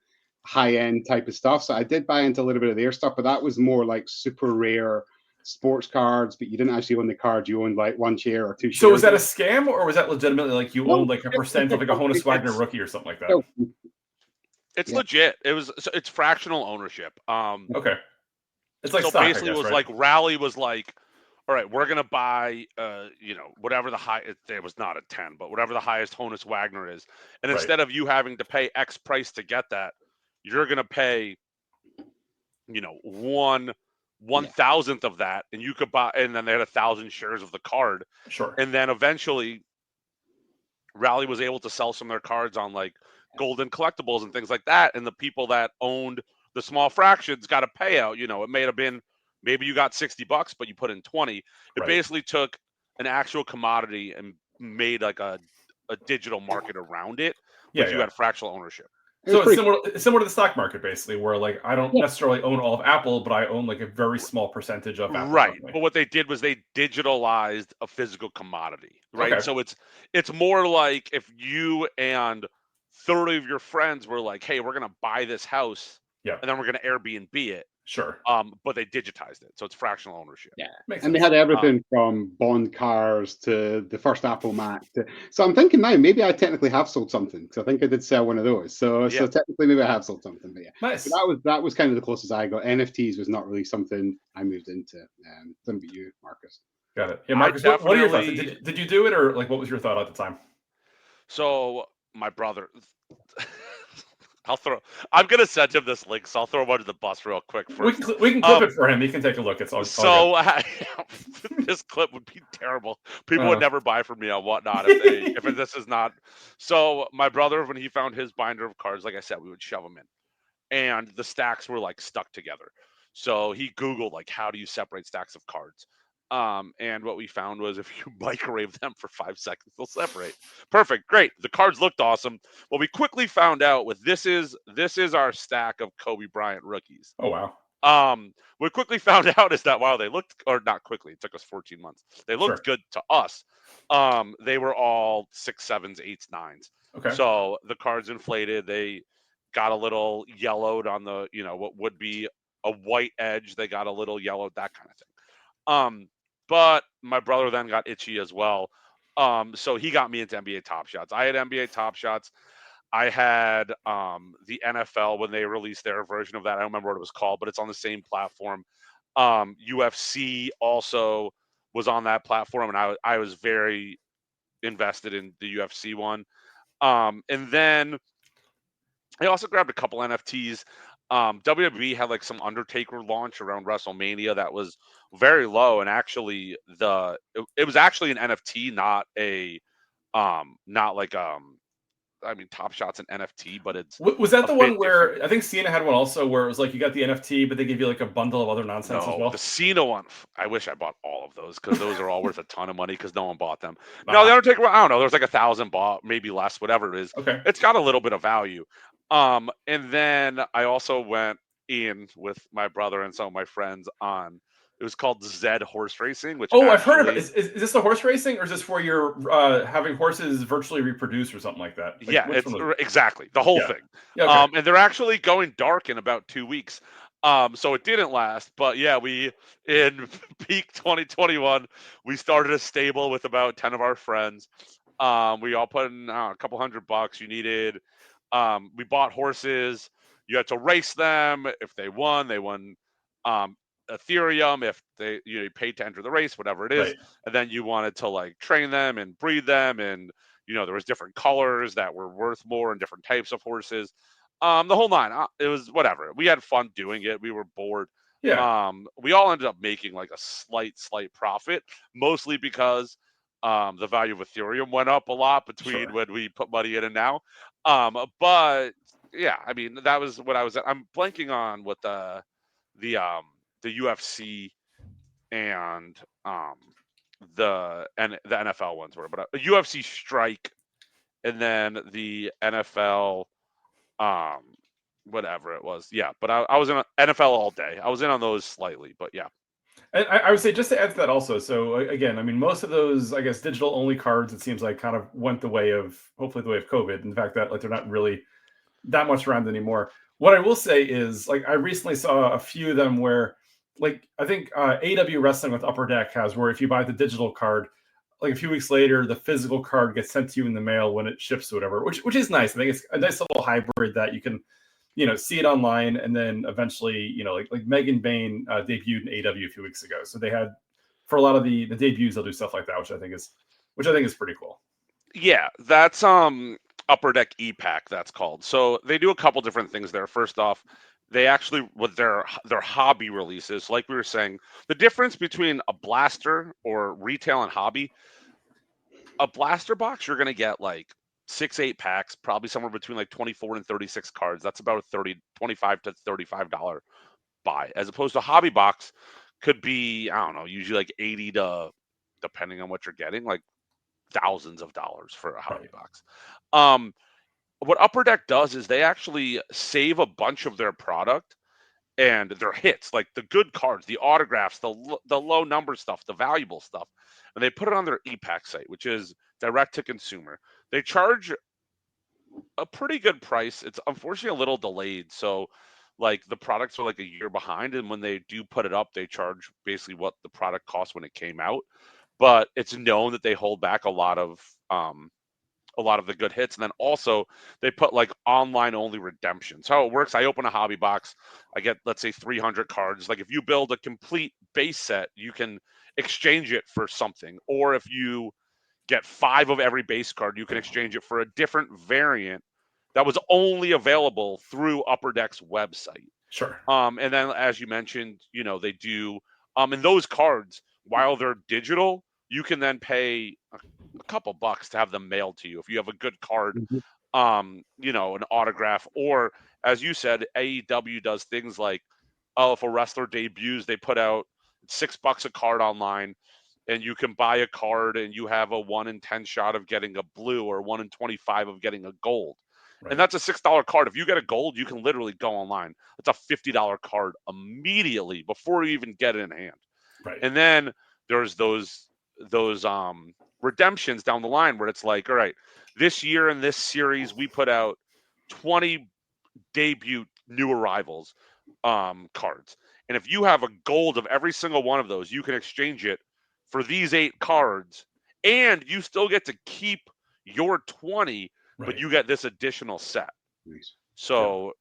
high-end type of stuff. So I did buy into a little bit of their stuff, but that was more like super rare sports cards, but you didn't actually own the card. You owned like one share or two shares. So was that a scam or was that legitimately like you owned like a percent of like a Honus Wagner rookie or something like that? It's legit. It's fractional ownership. Okay. It's like so stock, basically I guess, it was right? like Rally was like all right, we're gonna buy, whatever the high. It was not a 10, but whatever the highest Honus Wagner is, and Right. instead of you having to pay X price to get that, you're gonna pay, one thousandth of that, and you could buy. And then they had 1,000 shares of the card, Sure. and then eventually, Rally was able to sell some of their cards on like Golden Collectibles and things like that, and the people that owned the small fractions got a payout. It may have been maybe you got $60, but you put in 20. It Right. basically took an actual commodity and made like a digital market around it, but you had fractional ownership. So it's similar to the stock market, basically, where like I don't necessarily own all of Apple, but I own like a very small percentage of Apple. Right. Company. But what they did was they digitalized a physical commodity, right? Okay. So it's more like if you and 30 of your friends were like, hey, we're gonna buy this house, Yeah. and then we're gonna Airbnb it. Sure. But they digitized it, so it's fractional ownership. Yeah, Makes and sense. they had everything from Bond cars to the first Apple Mac. So I'm thinking now maybe I technically have sold something because I think I did sell one of those. So technically maybe I have sold something. But yeah, Nice. So that was kind of the closest I got. NFTs was not really something I moved into. Didn't be you, Marcus. Got it. Yeah, Marcus. What are your thoughts? Did you do it, or like what was your thought at the time? So my brother. I'm gonna send him this link, so I'll throw him under the bus real quick first. We can clip it for him. He can take a look. It's all This clip would be terrible. People would never buy from me on whatnot if this is not. So my brother, when he found his binder of cards, like I said, we would shove them in, and the stacks were like stuck together. So he Googled like how do you separate stacks of cards. And what we found was if you microwave them for 5 seconds, they'll separate. Perfect, great. The cards looked awesome. Well, we quickly found out this is our stack of Kobe Bryant rookies. Oh wow. We quickly found out is that while they looked, or not quickly, it took us 14 months. They looked good to us. They were all 6, 7s, 8s, 9s. Okay. So the cards inflated. They got a little yellowed on the, what would be a white edge. They got a little yellowed, that kind of thing. But my brother then got itchy as well. So he got me into NBA Top Shots. I had NBA Top Shots. I had the NFL when they released their version of that. I don't remember what it was called, but it's on the same platform. UFC also was on that platform, and I was very invested in the UFC one. And then I also grabbed a couple NFTs. WWE had like some Undertaker launch around WrestleMania that was very low, and actually it was actually an NFT, not like Top Shot's an NFT, but it's was that the one where I think Cena had one also where it was like you got the NFT, but they give you like a bundle of other nonsense as well. The Cena one, I wish I bought all of those because those are all worth a ton of money because no one bought them. No, the Undertaker, I don't know. There's like 1,000 bought, maybe less, whatever it is. Okay, it's got a little bit of value. And then I also went in with my brother and some of my friends on. It was called Zed Horse Racing, which I've heard of it. Is this the horse racing, or is this where you're having horses virtually reproduce or something like that? Like, yeah, it's exactly the whole thing. Yeah, okay. And they're actually going dark in about 2 weeks. So it didn't last, but yeah, we in peak 2021, we started a stable with about 10 of our friends. We all put in a couple $100. You needed. We bought horses. You had to race them. If they won, they won. Ethereum if they paid to enter the race, whatever it is, and then you wanted to like train them and breed them, and there was different colors that were worth more and different types of horses, the whole nine. It was whatever. We had fun doing it. We were bored. We all ended up making like a slight profit, mostly because the value of Ethereum went up a lot between when we put money in and now. But yeah, that was what I was. I'm blanking on what the UFC and the NFL ones were, but a UFC strike, and then the NFL whatever it was. Yeah, but I was in NFL all day. I was in on those slightly, but yeah. And I would say just to add to that also. So again, most of those, I guess, digital only cards, it seems like kind of went hopefully the way of COVID, and the fact that like they're not really that much around anymore. What I will say is like I recently saw a few of them where like I think AW Wrestling with Upper Deck has where if you buy the digital card, like a few weeks later, the physical card gets sent to you in the mail when it ships or whatever, which is nice. I think it's a nice little hybrid that you can, see it online and then eventually, like Megan Bain debuted in AW a few weeks ago. So they had for a lot of the debuts, they'll do stuff like that, which I think is pretty cool. Yeah, that's Upper Deck E-Pack, that's called. So they do a couple different things there. First off, they actually, with their hobby releases, like we were saying, the difference between a blaster or retail and hobby, a blaster box, you're going to get like 6-8 packs, probably somewhere between like 24 and 36 cards. That's about a $25 to $35 buy. As opposed to a hobby box could be, I don't know, usually like 80 to, depending on what you're getting, like thousands of dollars for a hobby box. What Upper Deck does is they actually save a bunch of their product and their hits, like the good cards, the autographs, the low number stuff, the valuable stuff, and they put it on their e-pack site, which is direct to consumer. They charge a pretty good price. It's unfortunately a little delayed, so like the products are like a year behind, and when they do put it up, they charge basically what the product cost when it came out. But it's known that they hold back a lot of the good hits. And then also they put like online only redemptions. How it works, I open a hobby box, I get, let's say, 300 cards. Like if you build a complete base set, you can exchange it for something. Or if you get 5 of every base card, you can exchange it for a different variant that was only available through Upper Deck's website. Sure. And then, as you mentioned, they do, and those cards, while they're digital, you can then pay a couple bucks to have them mailed to you if you have a good card, an autograph, or as you said, AEW does things like, if a wrestler debuts, they put out $6 a card online, and you can buy a card, and you have a 1 in 10 shot of getting a blue or 1 in 25 of getting a gold. Right. And that's a $6 card. If you get a gold, you can literally go online. It's a $50 card immediately before you even get it in hand. Right. And then there's those redemptions down the line where it's like, all right, this year in this series, we put out 20 debut new arrivals cards. And if you have a gold of every single one of those, you can exchange it for these 8 cards, and you still get to keep your 20, but you get this additional set. Nice. So,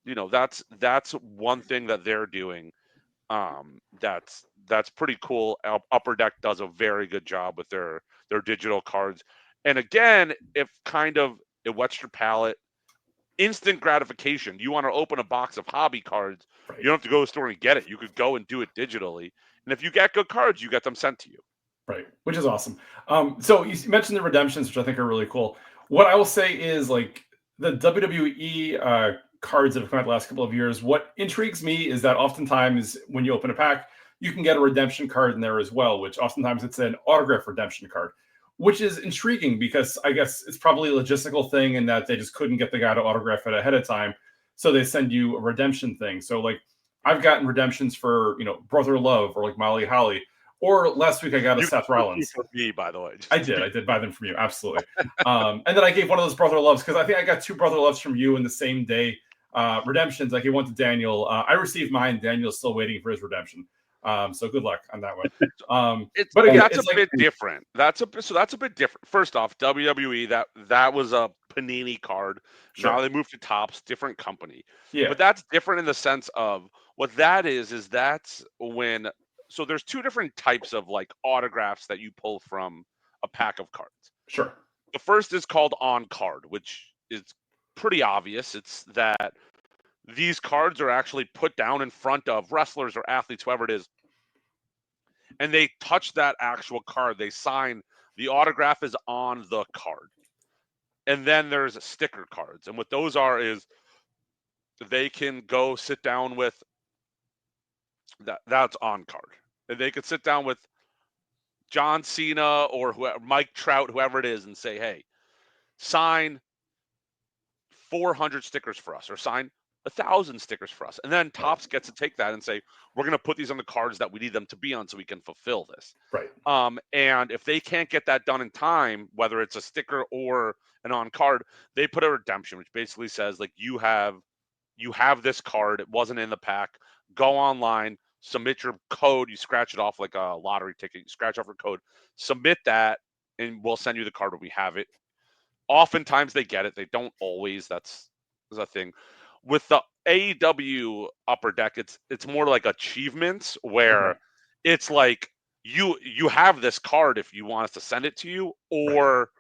that's one thing that they're doing. That's pretty cool. Upper Deck does a very good job with their digital cards. And again, if it whets your palate, instant gratification. You want to open a box of hobby cards, you don't have to go to the store and get it. You could go and do it digitally. And if you get good cards, you get them sent to you. Right, which is awesome. So you mentioned the redemptions, which I think are really cool. What I will say is, like, the WWE cards that have come out the last couple of years, what intrigues me is that oftentimes when you open a pack, you can get a redemption card in there as well, which oftentimes it's an autograph redemption card, which is intriguing because I guess it's probably a logistical thing in that they just couldn't get the guy to autograph it ahead of time. So they send you a redemption thing. So like I've gotten redemptions for, Brother Love or like Molly Holly. Or last week I got a Seth Rollins. For me, by the way. I did buy them from you, absolutely. And then I gave one of those Brother Loves because I think I got 2 Brother Loves from you in the same day. Redemptions, I gave one to Daniel. I received mine. Daniel's still waiting for his redemption. So good luck on that one. But again, that's a bit different. That's a bit different. First off, WWE, that was a Panini card. Sure. Now they moved to Topps, different company. Yeah. But that's different in the sense of what that is that's when. So there's 2 different types of like autographs that you pull from a pack of cards. Sure. The first is called on card, which is pretty obvious. It's that these cards are actually put down in front of wrestlers or athletes, whoever it is, and they touch that actual card. They sign. The autograph is on the card. And then there's sticker cards. And what those are is they can go sit down with that's on card. And they could sit down with John Cena or whoever, Mike Trout, whoever it is, and say, hey, sign 400 stickers for us or sign 1,000 stickers for us. And then Topps gets to take that and say, we're going to put these on the cards that we need them to be on so we can fulfill this. Right. And if they can't get that done in time, whether it's a sticker or an on card, they put a redemption, which basically says, like, you have this card. It wasn't in the pack. Go online, submit your code. You scratch it off like a lottery ticket. You scratch off your code, submit that, and we'll send you the card when we have it. Oftentimes they get it. They don't always. That's a thing. With the AEW Upper Deck, it's more like achievements where it's like you have this card if you want us to send it to you, or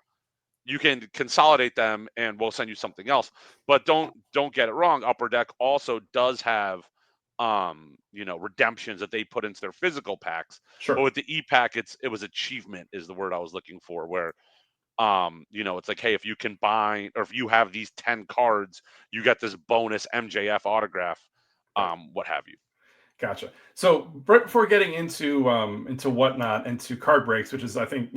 you can consolidate them and we'll send you something else. But don't get it wrong. Upper Deck also does have redemptions that they put into their physical packs. Sure. But with the e-pack, it was achievement is the word I was looking for, where it's like, hey, if you combine or if you have these 10 cards, you get this bonus MJF autograph, what have you. Gotcha. So right before getting into whatnot, into card breaks, which is I think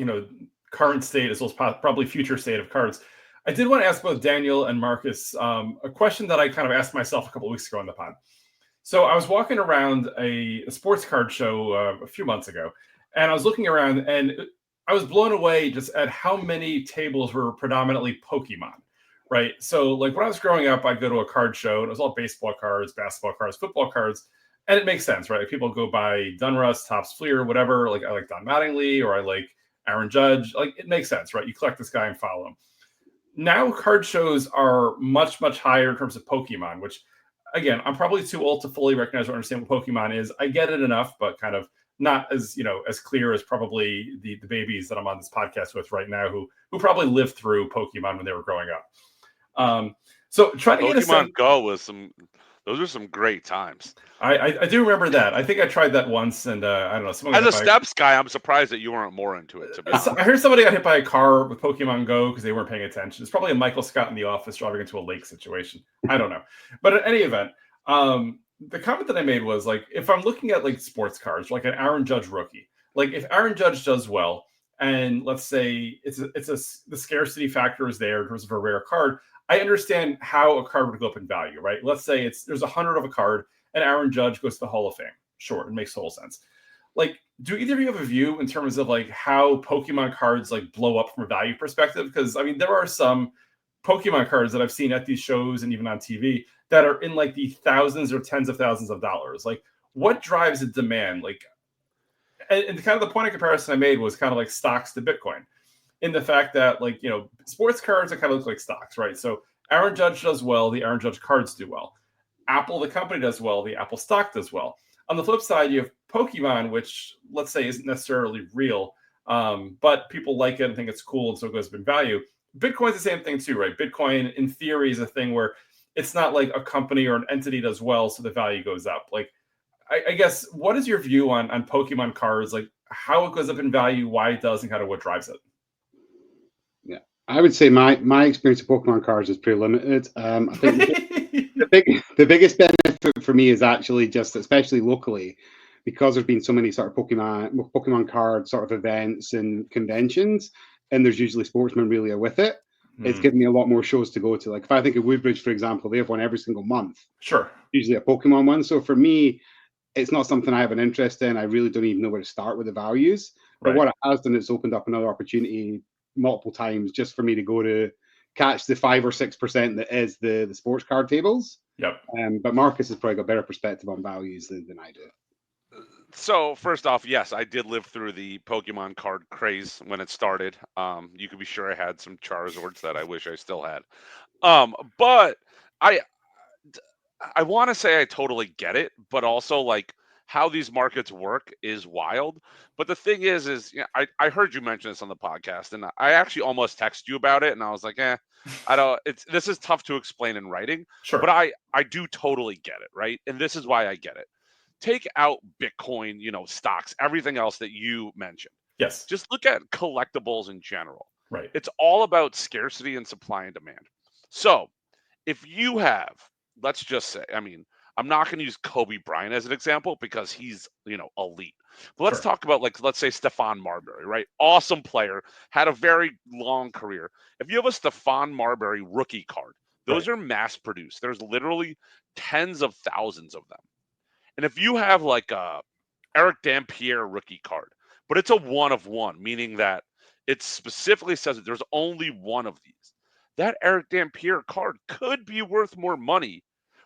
current state as well as probably future state of cards, I did want to ask both Daniel and Marcus a question that I kind of asked myself a couple of weeks ago on the pod. So I was walking around a sports card show a few months ago, and I was looking around, and I was blown away just at how many tables were predominantly Pokemon. Right. So like when I was growing up, I'd go to a card show and it was all baseball cards, basketball cards, football cards. And it makes sense, right? Like people go buy Dunruss, Topps Fleer, whatever. Like I like Don Mattingly or I like Aaron Judge. Like it makes sense, right? You collect this guy and follow him. Now card shows are much, much higher in terms of Pokemon, which again, I'm probably too old to fully recognize or understand what Pokemon is. I get it enough, but kind of not as as clear as probably the babies that I'm on this podcast with right now who probably lived through Pokemon when they were growing up. So trying to get a sense. Pokemon Go was those are some great times. I do remember that. I think I tried that once, and I don't know. As a Steps guy, I'm surprised that you weren't more into it. To be honest, I heard somebody got hit by a car with Pokemon Go because they weren't paying attention. It's probably a Michael Scott in the office driving into a lake situation. I don't know, but in any event, the comment that I made was like, if I'm looking at like sports cards, like an Aaron Judge rookie, like if Aaron Judge does well, and let's say the scarcity factor is there in terms of a rare card. I understand how a card would go up in value, right? Let's say there's 100 of a card and Aaron Judge goes to the Hall of Fame. Sure, it makes total sense. Like, do either of you have a view in terms of like how Pokemon cards like blow up from a value perspective? Because I mean, there are some Pokemon cards that I've seen at these shows and even on TV that are in like the thousands or tens of thousands of dollars. Like, what drives the demand? Like, and kind of the point of comparison I made was kind of like stocks to Bitcoin. In the fact that, like, sports cards, that kind of look like stocks, right? So Aaron Judge does well, the Aaron Judge cards do well. Apple, the company, does well, the Apple stock does well. On the flip side, you have Pokemon, which let's say isn't necessarily real, but people like it and think it's cool, and so it goes up in value. Bitcoin's the same thing too, right? Bitcoin, in theory, is a thing where it's not like a company or an entity does well, so the value goes up. Like, I guess, what is your view on Pokemon cards? Like, how it goes up in value, why it does, and kind of what drives it? I would say my experience of Pokemon cards is pretty limited. I think the biggest benefit for me is actually just, especially locally, because there's been so many sort of Pokemon card sort of events and conventions, and there's usually sportsmen really with it. It's given me a lot more shows to go to. Like if I think of Woodbridge, for example, they have one every single month. Sure. Usually a Pokemon one. So for me, it's not something I have an interest in. I really don't even know where to start with the values. But what it has done is opened up another opportunity multiple times just for me to go to catch the 5 or 6% that is the sports card tables. Yep. But Marcus has probably got better perspective on values than I do. So first off, yes, I did live through the Pokemon card craze when it started. You could be sure I had some Charizards that I wish I still had. But I want to say I totally get it, but also like how these markets work is wild. But the thing is I heard you mention this on the podcast, and I actually almost texted you about it, and I was like, I don't. This is tough to explain in writing. Sure. But I do totally get it, right? And this is why I get it. Take out Bitcoin, stocks, everything else that you mentioned. Yes. Just look at collectibles in general. Right. It's all about scarcity and supply and demand. So if you have, let's just say, I mean, I'm not going to use Kobe Bryant as an example because he's, elite. But let's talk about, like, let's say Stephon Marbury, right? Awesome player, had a very long career. If you have a Stephon Marbury rookie card, those are mass produced. There's literally tens of thousands of them. And if you have like a Eric Dampier rookie card, but it's a one of one, meaning that it specifically says that there's only one of these, that Eric Dampier card could be worth more money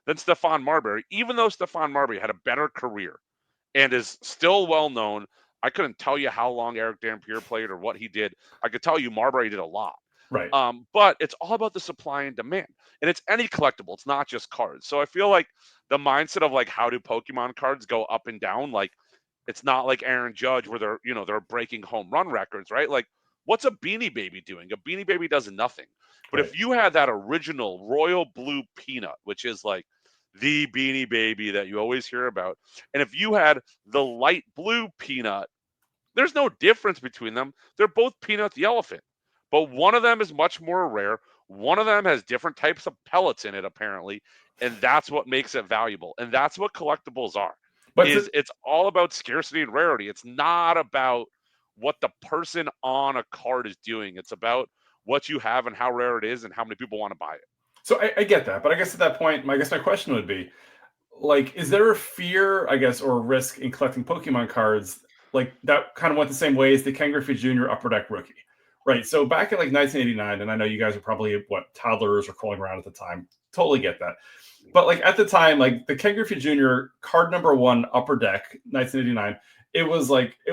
than Stephon Marbury, even though Stephon Marbury had a better career and is still well known. I couldn't tell you how long Eric Dampier played or what he did. I could tell you Marbury did a lot. Right. But it's all about the supply and demand, and it's any collectible. It's not just cards. So I feel like the mindset of like, how do Pokemon cards go up and down? Like, It's not like Aaron Judge where they're breaking home run records, right? Like, what's a Beanie Baby doing? A Beanie Baby does nothing. But Right. if you had that original royal blue peanut, which is like the Beanie Baby that you always hear about, and if you had the light blue peanut, there's no difference between them. They're both Peanut the elephant, but one of them is much more rare. One of them has different types of pellets in it, apparently, and that's what makes it valuable. And that's what collectibles are. But It's all about scarcity and rarity. It's not about what the person on a card is doing. It's about what you have and how rare it is and how many people want to buy it. so I get that, but I guess at that point, I guess my question would be, like, is there a fear, I guess, or a risk in collecting Pokemon cards like that kind of went the same way as the Ken Griffey Jr. Upper Deck rookie, right? So back in like 1989, and I know you guys are probably toddlers or crawling around at the time. Totally get that. But like at the time, like the Ken Griffey Jr. card number 1 Upper Deck 1989, it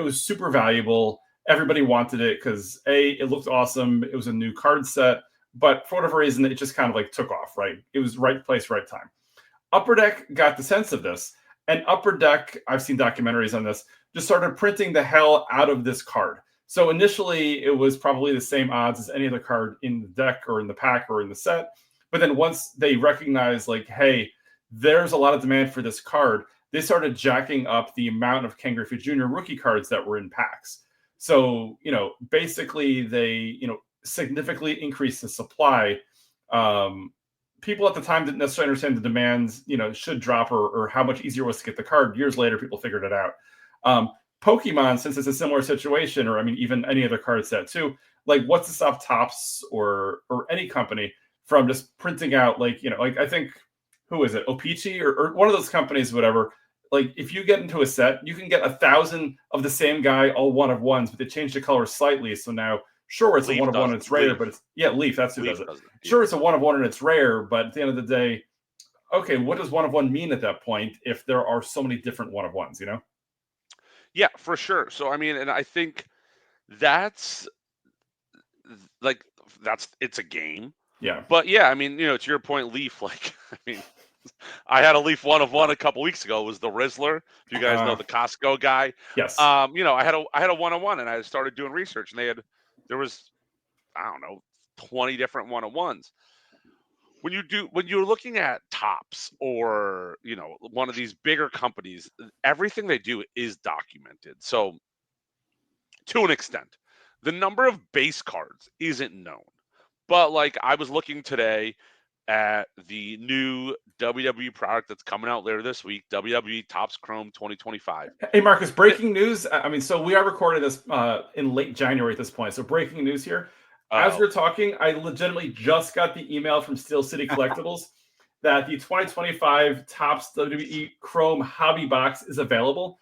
was super valuable. Everybody wanted it because it looked awesome. It was a new card set, but for whatever reason, it just kind of like took off. Right? It was right place, right time. Upper Deck got the sense of this, and Upper Deck, I've seen documentaries on this, just started printing the hell out of this card. So initially, it was probably the same odds as any other card in the deck or in the pack or in the set. But then once they recognized, like, hey, there's a lot of demand for this card, they started jacking up the amount of Ken Griffey Jr. rookie cards that were in packs. So, basically they, significantly increased the supply. People at the time didn't necessarily understand the demands, should drop or how much easier it was to get the card. Years later, people figured it out. Pokemon, since it's a similar situation, or I mean, even any other card set too, like what's to stop Topps or any company from just printing out, like I think, who is it, O-Pee-Chee or one of those companies, whatever. Like if you get into a set, you can get 1,000 of the same guy, all one of ones, but they change the color slightly. So now, sure, it's Leaf a one of one, it's rare, but it's Leaf. That's who Leaf does it. does it. Yeah. Sure, it's a one of one and it's rare, but at the end of the day, okay, what does one of one mean at that point if there are so many different one of ones? Yeah, for sure. So I mean, and I think that's it's a game. Yeah. But yeah, I mean, to your point, Leaf, like, I mean, I had a Leaf one of one a couple weeks ago. It was the Rizzler. If you guys know the Costco guy. Yes. I had a one of one, and I started doing research, and there was, I don't know, 20 different one of ones. When you're looking at Topps or one of these bigger companies, everything they do is documented. So to an extent, the number of base cards isn't known. But like I was looking today at the new WWE product that's coming out later this week, WWE Topps Chrome 2025. Hey, Marcus, breaking news. I mean, so we are recording this in late January at this point. So breaking news here. As we're talking, I legitimately just got the email from Steel City Collectibles that the 2025 Topps WWE Chrome Hobby Box is available.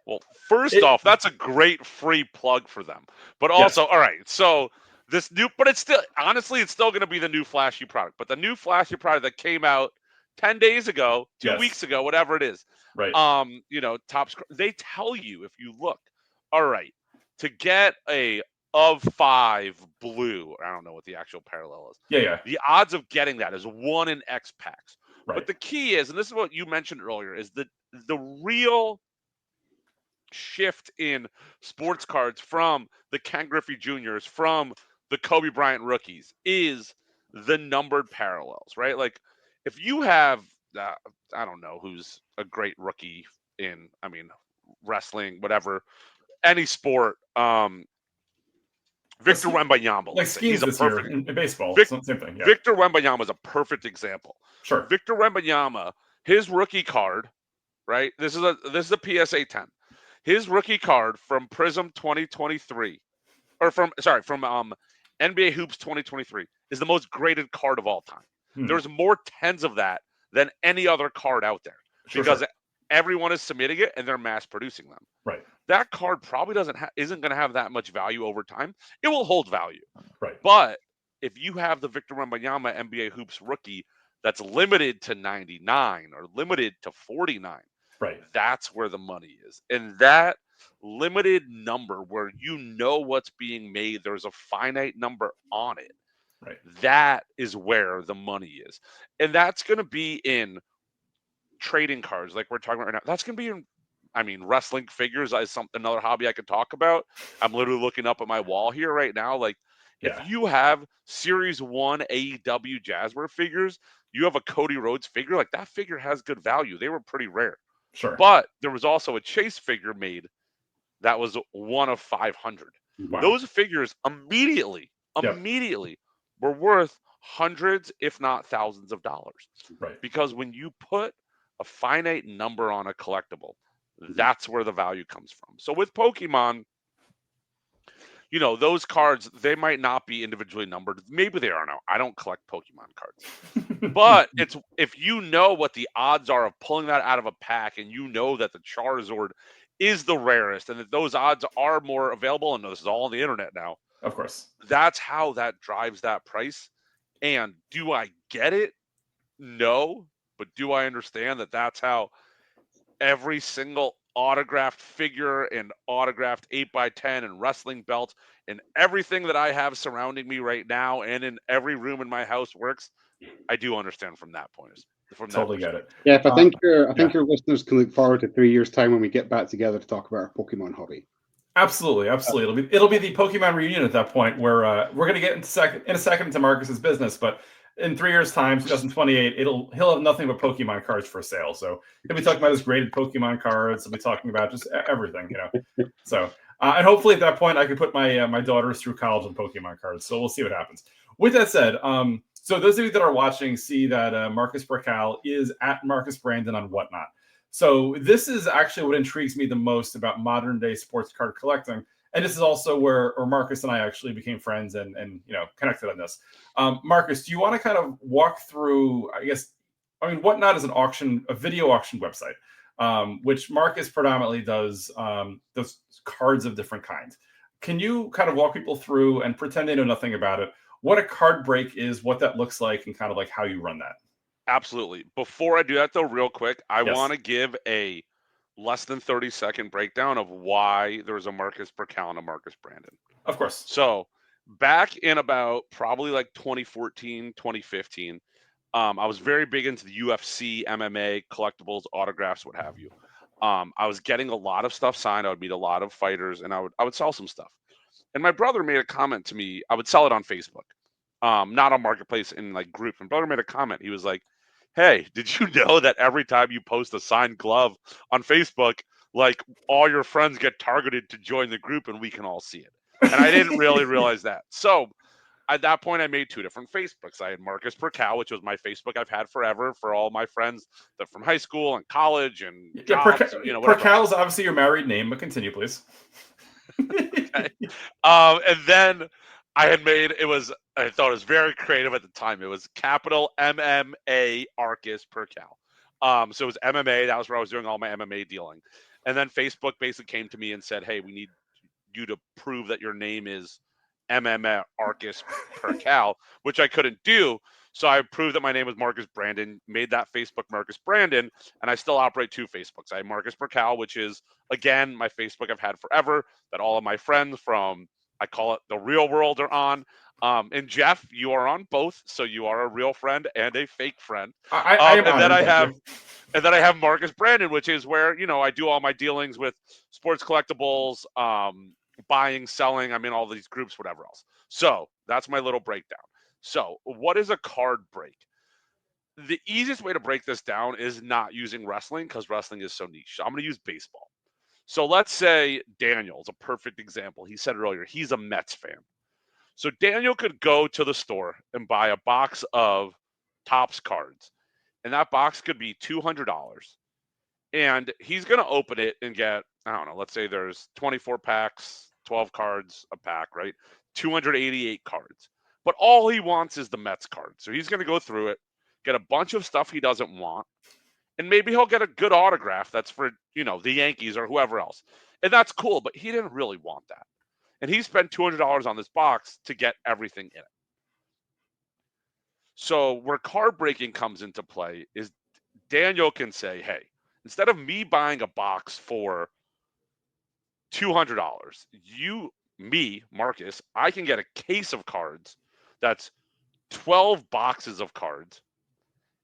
Well, first off, that's a great free plug for them. But also, yes. All right, so but it's still, honestly, it's still going to be the new flashy product. But the new flashy product that came out 10 days ago, 2 weeks ago, whatever it is, right? Topps, they tell you if you look, all right, to get a of 5 blue, I don't know what the actual parallel is. Yeah. The odds of getting that is 1 in X packs. Right. But the key is, and this is what you mentioned earlier, is the real shift in sports cards from the Ken Griffey Juniors, from the Kobe Bryant rookies, is the numbered parallels, right? Like if you have, I don't know who's a great rookie in, I mean, wrestling, whatever, any sport, Victor Wembanyama. Like he's a perfect in baseball. Same thing. Yeah. Victor Wembanyama is a perfect example. Sure. Victor Wembanyama, his rookie card, right? This is a PSA 10. His rookie card from Prism 2023, or from NBA Hoops 2023, is the most graded card of all time. There's more 10s of that than any other card out there because everyone is submitting it and they're mass producing them. Right. That card probably isn't going to have that much value over time. It will hold value. Right. But if you have the Victor Wembanyama NBA Hoops rookie that's limited to 99 or limited to 49, right, that's where the money is. And that limited number where what's being made, there's a finite number on it. Right. That is where the money is. And that's going to be in trading cards like we're talking about right now. That's going to be in, I mean, wrestling figures is another hobby I could talk about. I'm literally looking up at my wall here right now. Like, if you have Series 1 AEW Jazzware figures, you have a Cody Rhodes figure, like that figure has good value. They were pretty rare. Sure. But there was also a Chase figure made that was one of 500. Wow. Those figures immediately were worth hundreds, if not thousands of dollars. Right. Because when you put a finite number on a collectible, that's where the value comes from. So with Pokemon, you know, those cards, they might not be individually numbered. Maybe they are now. I don't collect Pokemon cards. But it's if you know what the odds are of pulling that out of a pack, and you know that the Charizard is the rarest and that those odds are more available, and this is all on the internet now. Of course. That's how that drives that price. And do I get it? No. But do I understand that that's how every single autographed figure and autographed 8x10 and wrestling belts and everything that I have surrounding me right now and in every room in my house works? I do understand from that point. Totally get it. Yeah, I think your listeners can look forward to 3 years' time when we get back together to talk about our Pokemon hobby. Absolutely. It'll be the Pokemon reunion at that point, where we're going to get in a second into Marcus's business, but in 3 years' time, 2028, he'll have nothing but Pokemon cards for sale. So he'll be talking about his graded Pokemon cards. He'll be talking about just everything, you know. So and hopefully at that point, I can put my daughters through college on Pokemon cards. So we'll see what happens. With that said, so those of you that are watching see that Marcus Perkal is at Marcus Brandon on Whatnot. So this is actually what intrigues me the most about modern day sports card collecting. And this is also where Marcus and I actually became friends and you know, connected on this. Marcus, do you want to kind of walk through, Whatnot is a video auction website, which Marcus predominantly does those cards of different kinds. Can you kind of walk people through and pretend they know nothing about it, what a card break is, what that looks like, and kind of like how you run that? Absolutely. Before I do that, though, real quick, I want to give a less than 30-second breakdown of why there's a Marcus Perkal and a Marcus Brandon. Of course. So back in about probably like 2014, 2015, I was very big into the UFC, MMA, collectibles, autographs, what have you. I was getting a lot of stuff signed. I would meet a lot of fighters, and I would sell some stuff. And my brother made a comment to me. I would sell it on Facebook, not on Marketplace in like groups. My brother made a comment. He was like, "Hey, did you know that every time you post a signed glove on Facebook, like all your friends get targeted to join the group and we can all see it?" And I didn't really realize that. So at that point, I made two different Facebooks. I had Marcus Perkal, which was my Facebook I've had forever for all my friends that from high school and college and jobs, Perkal is obviously your married name, but continue, please. Okay. And then I had made I thought it was very creative at the time. It was capital MMA Arcus Perkal. So it was MMA. That was where I was doing all my MMA dealing. And then Facebook basically came to me and said, "Hey, we need you to prove that your name is MMA Arcus Perkal," which I couldn't do. So I proved that my name was Marcus Brandon, made that Facebook Marcus Brandon, and I still operate two Facebooks. I have Marcus Perkal, which is, again, my Facebook I've had forever, that all of my friends from, I call it the real world, are on. And Jeff, you are on both, so you are a real friend and a fake friend. And then I have Marcus Brandon, which is where, you know, I do all my dealings with sports collectibles, buying, selling. I'm in all these groups, whatever else. So that's my little breakdown. So what is a card break? The easiest way to break this down is not using wrestling, because wrestling is so niche. So I'm going to use baseball. So let's say Daniel's a perfect example. He said earlier, he's a Mets fan. So Daniel could go to the store and buy a box of Topps cards. And that box could be $200. And he's going to open it and get, I don't know, let's say there's 24 packs, 12 cards a pack, right? 288 cards. But all he wants is the Mets card. So he's going to go through it, get a bunch of stuff he doesn't want, and maybe he'll get a good autograph that's for, you know, the Yankees or whoever else. And that's cool, but he didn't really want that. And he spent $200 on this box to get everything in it. So where card breaking comes into play is Daniel can say, "Hey, instead of me buying a box for $200, Marcus, I can get a case of cards that's 12 boxes of cards,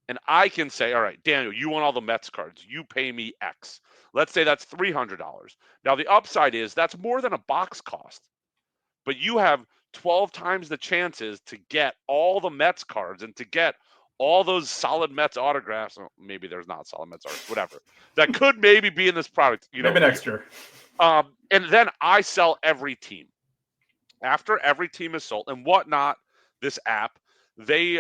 And I can say, all right, Daniel, you want all the Mets cards. You pay me X. Let's say that's $300. Now, the upside is that's more than a box cost, but you have 12 times the chances to get all the Mets cards and to get all those solid Mets autographs. Well, maybe there's not solid Mets autographs, whatever. That could maybe be in this product. Maybe next year. And then I sell every team. After every team is sold and Whatnot, this app, they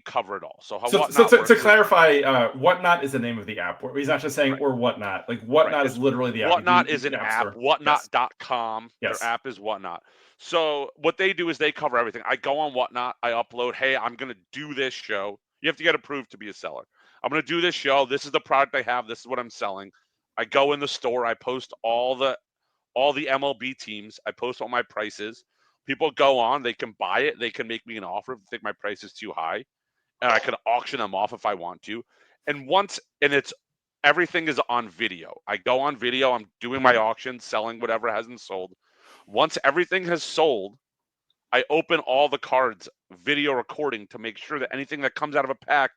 cover it all. So how Whatnot to works clarify, Whatnot is the name of the app. He's not just saying right. Or Whatnot. Like Whatnot is literally the app. Whatnot is an app. Whatnot.com. Yes. Their app is Whatnot. So what they do is they cover everything. I go on Whatnot. I upload, hey, I'm going to do this show. You have to get approved to be a seller. I'm going to do this show. This is the product I have. This is what I'm selling. I go in the store. I post all the MLB teams. I post all my prices. People go on. They can buy it. They can make me an offer if they think my price is too high. And I can auction them off if I want to. And everything is on video. I go on video. I'm doing my auction, selling whatever hasn't sold. Once everything has sold, I open all the cards, video recording, to make sure that anything that comes out of a pack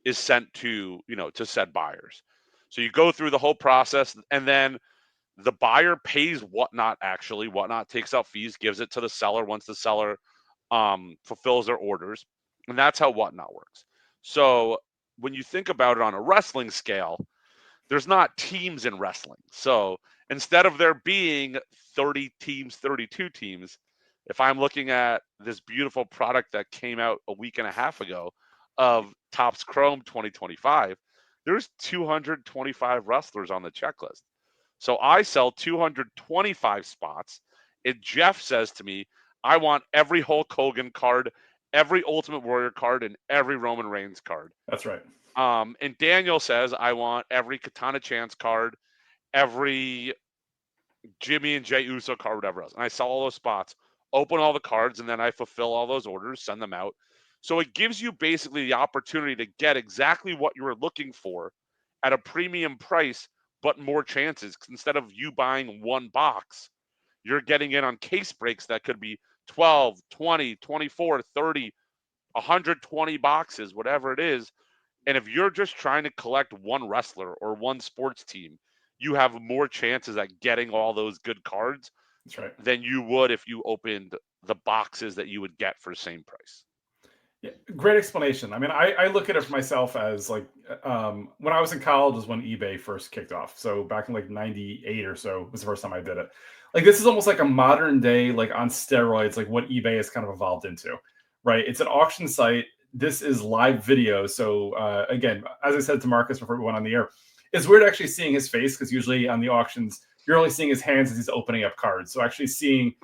is sent to said buyers. So you go through the whole process, and then the buyer pays Whatnot. Actually, Whatnot takes out fees, gives it to the seller once the seller fulfills their orders, and that's how Whatnot works. So when you think about it on a wrestling scale, there's not teams in wrestling. So instead of there being 30 teams, 32 teams, if I'm looking at this beautiful product that came out a week and a half ago of Topps Chrome 2025, there's 225 wrestlers on the checklist. So I sell 225 spots. And Jeff says to me, I want every Hulk Hogan card, every Ultimate Warrior card, and every Roman Reigns card. That's right. And Daniel says, I want every Katana Chance card, every Jimmy and Jey Uso card, whatever else. And I sell all those spots, open all the cards, and then I fulfill all those orders, send them out. So it gives you basically the opportunity to get exactly what you were looking for at a premium price, but more chances. Instead of you buying one box, you're getting in on case breaks that could be 12, 20, 24, 30, 120 boxes, whatever it is. And if you're just trying to collect one wrestler or one sports team, you have more chances at getting all those good cards. That's right. Than you would if you opened the boxes that you would get for the same price. Yeah, great explanation. I mean, I look at it for myself as like when I was in college is when eBay first kicked off. So back in like 98 or so was the first time I did it. Like this is almost like a modern day, like on steroids, like what eBay has kind of evolved into, right? It's an auction site. This is live video. So again, as I said to Marcus before we went on the air, it's weird actually seeing his face because usually on the auctions, you're only seeing his hands as he's opening up cards. So actually seeing,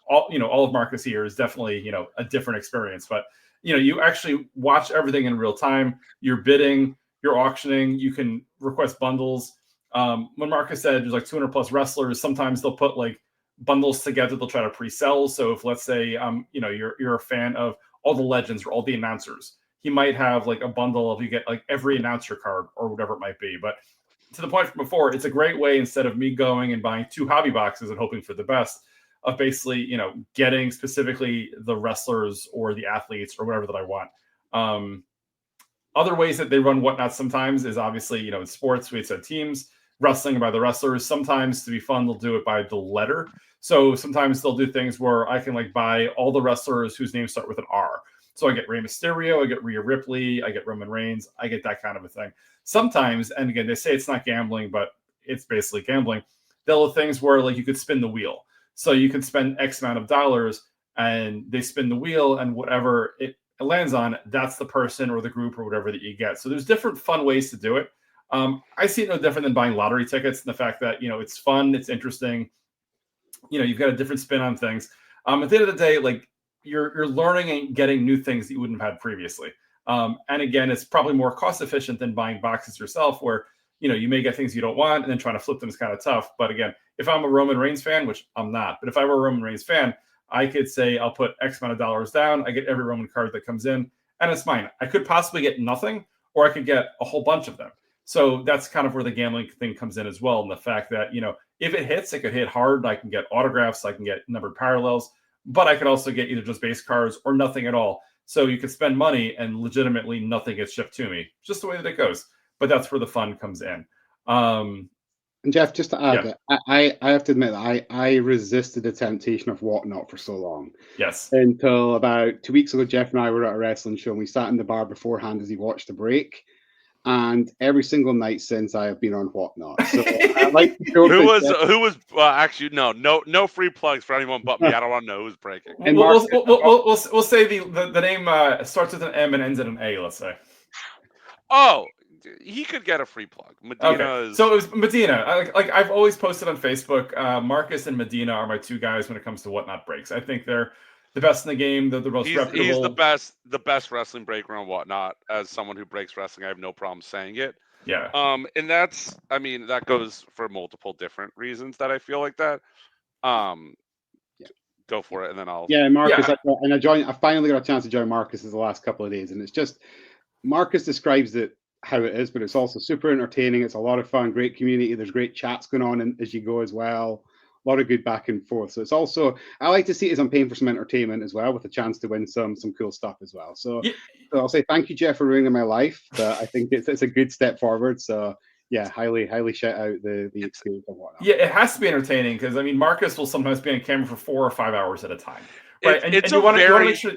all of Marcus here is definitely, a different experience. But, you actually watch everything in real time. You're bidding, you're auctioning, you can request bundles. When Marcus said there's like 200 plus wrestlers, sometimes they'll put like bundles together. They'll try to pre-sell. So if let's say, you're a fan of all the legends or all the announcers, he might have like a bundle of you get like every announcer card or whatever it might be. But to the point from before, it's a great way instead of me going and buying 2 hobby boxes and hoping for the best of basically, getting specifically the wrestlers or the athletes or whatever that I want. Other ways that they run Whatnot sometimes is obviously, in sports, we said teams, wrestling by the wrestlers. Sometimes to be fun, they'll do it by the letter. So sometimes they'll do things where I can like buy all the wrestlers whose names start with an R. So I get Rey Mysterio, I get Rhea Ripley, I get Roman Reigns, I get that kind of a thing. Sometimes, and again, they say it's not gambling, but it's basically gambling. They'll have things where like you could spin the wheel. So you can spend X amount of dollars and they spin the wheel and whatever it lands on, that's the person or the group or whatever that you get. So there's different fun ways to do it. I see it no different than buying lottery tickets and the fact that, it's fun, it's interesting. You've got a different spin on things. At the end of the day, like you're learning and getting new things that you wouldn't have had previously. And again, it's probably more cost efficient than buying boxes yourself where, you may get things you don't want and then trying to flip them is kind of tough. But again, if I'm a Roman Reigns fan, which I'm not, but if I were a Roman Reigns fan, I could say I'll put X amount of dollars down. I get every Roman card that comes in and it's mine. I could possibly get nothing or I could get a whole bunch of them. So that's kind of where the gambling thing comes in as well. And the fact that, if it hits, it could hit hard. I can get autographs. I can get numbered parallels, but I could also get either just base cards or nothing at all. So you could spend money and legitimately nothing gets shipped to me. Just the way that it goes. But that's where the fun comes in. And Jeff, just to add, I have to admit that I resisted the temptation of Whatnot for so long. Yes. Until about 2 weeks ago, Jeff and I were at a wrestling show, and we sat in the bar beforehand as he watched the break. And every single night since, I have been on Whatnot. So I like to joke Who that was actually no free plugs for anyone but me. I don't want to know who's breaking. And we'll say the name starts with an M and ends in an A. Let's say. Oh, he could get a free plug. Medina Okay. is So it was Medina. Like I've always posted on Facebook. Marcus and Medina are my two guys when it comes to Whatnot breaks. I think they're the best in the game. They're the most reputable. He's the best wrestling breaker on Whatnot. As someone who breaks wrestling, I have no problem saying it. Yeah. And that goes for multiple different reasons that I feel like that. Go for it, and then I'll. Yeah, Marcus. I finally got a chance to join Marcus in the last couple of days, and it's just Marcus describes it how it is, but it's also super entertaining. It's a lot of fun, great community. There's great chats going on as you go as well. A lot of good back and forth. So it's also, I like to see it as I'm paying for some entertainment as well, with a chance to win some cool stuff as well. So, so I'll say thank you, Jeff, for ruining my life. But I think it's a good step forward. So yeah, highly shout out the experience and whatnot. Yeah, it has to be entertaining because Marcus will sometimes be on camera for 4 or 5 hours at a time. Right, and you want to make sure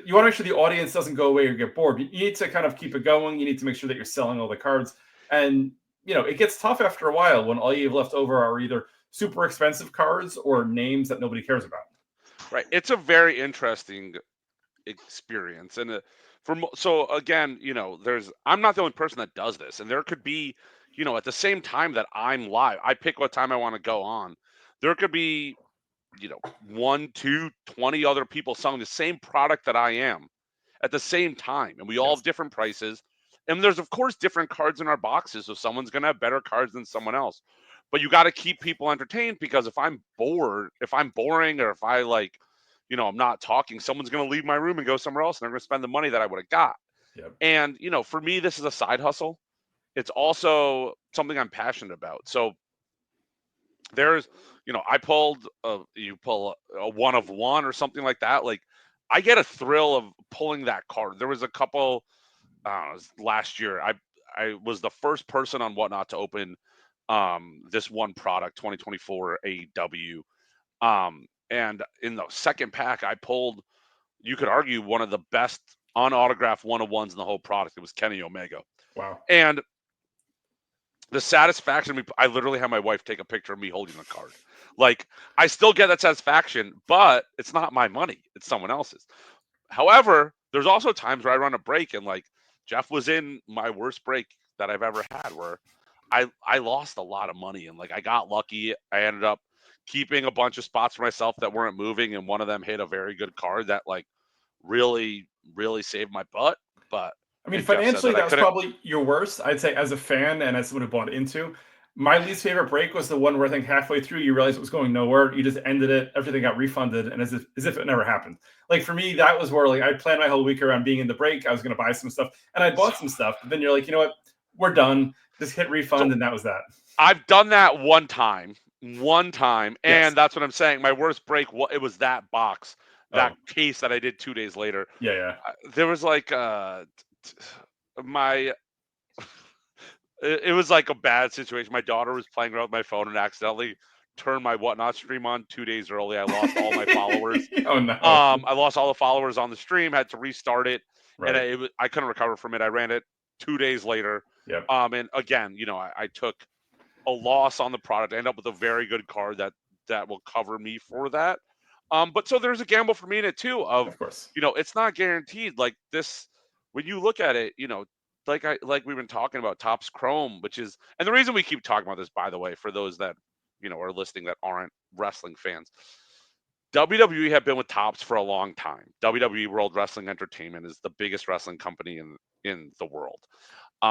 the audience doesn't go away or get bored. You need to kind of keep it going. You need to make sure that you're selling all the cards, and it gets tough after a while when all you have left over are either super expensive cards or names that nobody cares about. Right, it's a very interesting experience, and so again, I'm not the only person that does this, and there could be, at the same time that I'm live, I pick what time I want to go on. There could be 1, 2, 20 other people selling the same product that I am at the same time. And we all have different prices. And there's, of course, different cards in our boxes. So someone's going to have better cards than someone else. But you got to keep people entertained, because if I'm boring, or if I I'm not talking, someone's going to leave my room and go somewhere else, and they're going to spend the money that I would have got. Yep. And, for me, this is a side hustle. It's also something I'm passionate about. So there's, I pulled you pull a 1 of 1 or something like that. Like, I get a thrill of pulling that card. There was a couple, last year. I was the first person on Whatnot to open this one product, 2024 AEW. And in the second pack, I pulled, you could argue, one of the best unautographed 1-of-1s in the whole product. It was Kenny Omega. Wow. And the satisfaction, I literally have my wife take a picture of me holding the card. Like, I still get that satisfaction, but it's not my money. It's someone else's. However, there's also times where I run a break, and Jeff was in my worst break that I've ever had, where I lost a lot of money, and I got lucky. I ended up keeping a bunch of spots for myself that weren't moving, and one of them hit a very good card that really, really saved my butt. But financially, that was probably your worst. I'd say, as a fan and as someone who bought into, my least favorite break was the one where I think halfway through you realized it was going nowhere. You just ended it. Everything got refunded, and as if it never happened. For me, that was where I planned my whole week around being in the break. I was going to buy some stuff, and I bought some stuff. But then you're like, you know what? We're done. Just hit refund, and that was that. I've done that one time, and that's what I'm saying. My worst break, it was that box, that case that I did 2 days later. Yeah. There was it was a bad situation. My daughter was playing around with my phone and accidentally turned my Whatnot stream on 2 days early. I lost all my followers. Oh no! I lost all the followers on the stream. Had to restart it, right. And I couldn't recover from it. I ran it 2 days later. Yep. And again, I took a loss on the product. I ended up with a very good card that will cover me for that. But so there's a gamble for me in it too. Of course, it's not guaranteed. Like this, when you look at it, like we've been talking about Topps Chrome, which is, and the reason we keep talking about this, by the way, for those that are listening that aren't wrestling fans, WWE have been with Topps for a long time. WWE World Wrestling Entertainment is the biggest wrestling company in the world.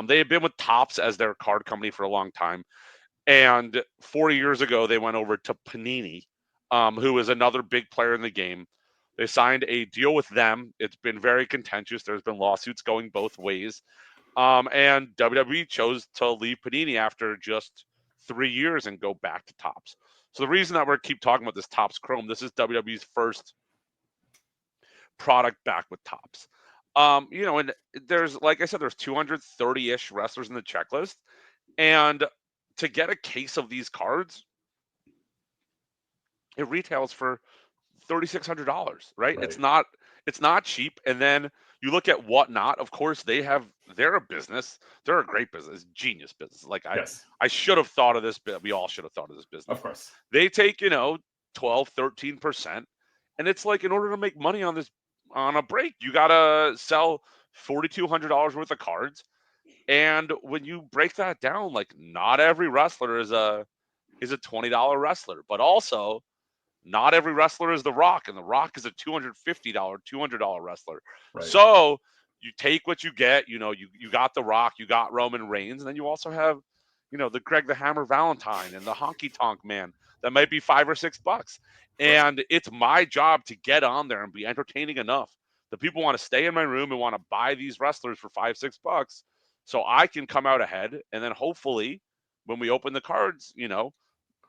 They have been with Topps as their card company for a long time. And 40 years ago, they went over to Panini, who is another big player in the game. They signed a deal with them. It's been very contentious. There's been lawsuits going both ways. And WWE chose to leave Panini after just 3 years and go back to Topps. So the reason that we're keep talking about this Topps Chrome, this is WWE's first product back with Topps. And there's, like I said, there's 230-ish wrestlers in the checklist, and to get a case of these cards, it retails for $3,600, right? Right. It's not cheap. And then you look at Whatnot. Of course, they're a business. They're a great business, genius business. Like Yes, I should have thought of this. We all should have thought of this business. of course. They take 12, 13%, and it's like, in order to make money on a break, you gotta sell $4,200 worth of cards. And when you break that down, like, not every wrestler is a $20 wrestler, but also not every wrestler is The Rock, and The Rock is a $250, $200 wrestler. Right. So you take what you get. You got The Rock, you got Roman Reigns, and then you also have, the Greg the Hammer Valentine and the Honky Tonk Man that might be $5 or $6. And it's my job to get on there and be entertaining enough that people want to stay in my room and want to buy these wrestlers for $5, $6, so I can come out ahead. And then hopefully, when we open the cards,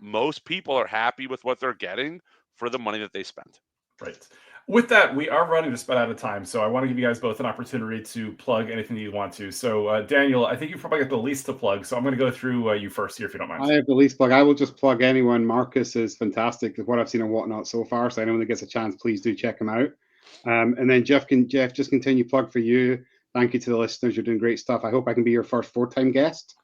most people are happy with what they're getting for the money that they spent. Right. With that, we are running just about out of time, so I want to give you guys both an opportunity to plug anything that you want to. So, Daniel, I think you've probably got the least to plug, so I'm going to go through you first here, if you don't mind. I have the least plug. I will just plug anyone. Marcus is fantastic with what I've seen on Whatnot so far, so anyone that gets a chance, please do check him out. And then Jeff, just continue plug for you. Thank you to the listeners. You're doing great stuff. I hope I can be your first 4-time guest.